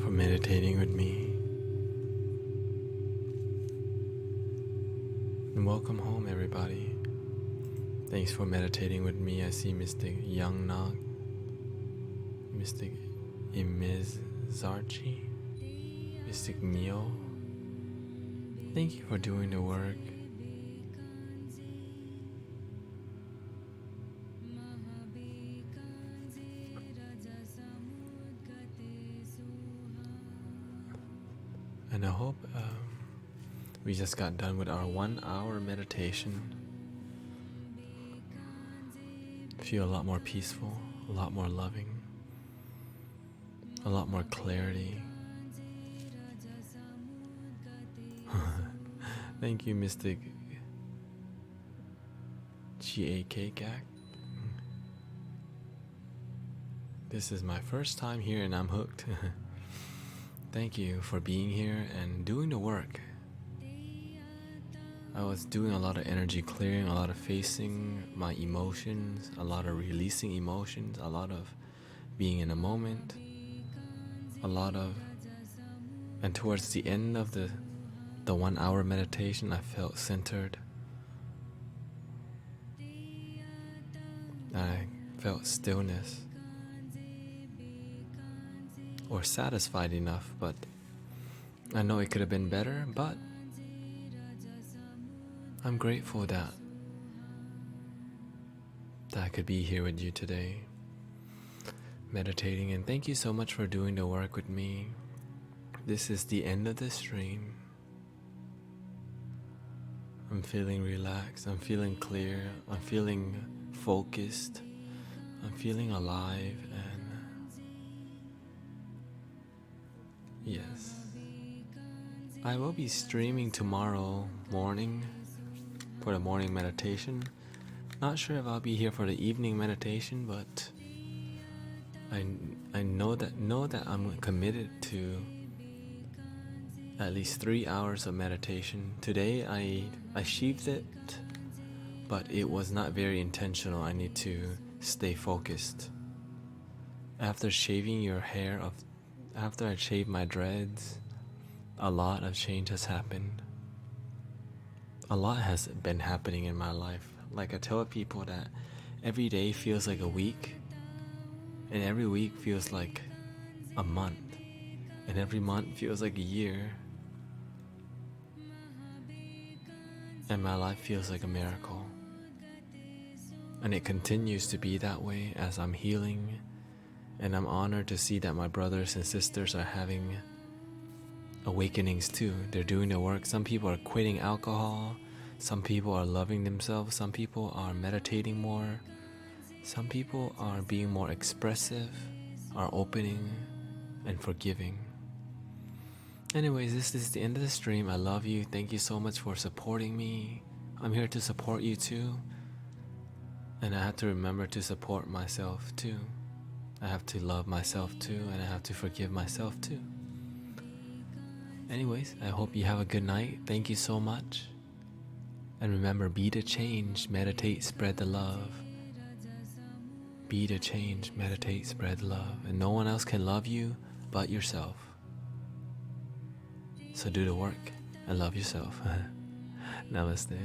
for meditating with me. And welcome home, everybody. Thanks for meditating with me. I see Mystic Young Nog, Mystic Imizarchi, Mystic Mio. Thank you for doing the work. And I hope we just got done with our 1 hour meditation. Feel a lot more peaceful, a lot more loving, a lot more clarity. Thank you, Mystic GAK. This is my first time here and I'm hooked. Thank you for being here and doing the work. I was doing a lot of energy clearing, a lot of facing my emotions, a lot of releasing emotions, a lot of being in the moment, and towards the end of the 1 hour meditation, I felt centered. I felt stillness, or satisfied enough, but I know it could have been better, but I'm grateful that I could be here with you today, meditating, and thank you so much for doing the work with me. This is the end of the stream. I'm feeling relaxed, I'm feeling clear, I'm feeling focused, I'm feeling alive, and yes, I will be streaming tomorrow morning for the morning meditation. Not sure if I'll be here for the evening meditation, but I know that I'm committed to at least 3 hours of meditation. Today I achieved it, but it was not very intentional. I need to stay focused. After shaving your hair, after I shaved my dreads, a lot of change has happened. A lot has been happening in my life. Like I tell people that every day feels like a week, and every week feels like a month, and every month feels like a year. And my life feels like a miracle. And it continues to be that way as I'm healing. And I'm honored to see that my brothers and sisters are having awakenings too. They're doing the work. Some people are quitting alcohol. Some people are loving themselves. Some people are meditating more. Some people are being more expressive, are opening and forgiving. Anyways, this is the end of the stream. I love you. Thank you so much for supporting me. I'm here to support you too. And I have to remember to support myself too. I have to love myself too, and I have to forgive myself too. Anyways, I hope you have a good night. Thank you so much. And remember, be the change, meditate, spread the love. Be the change, meditate, spread love. And no one else can love you but yourself. So do the work and love yourself. Namaste.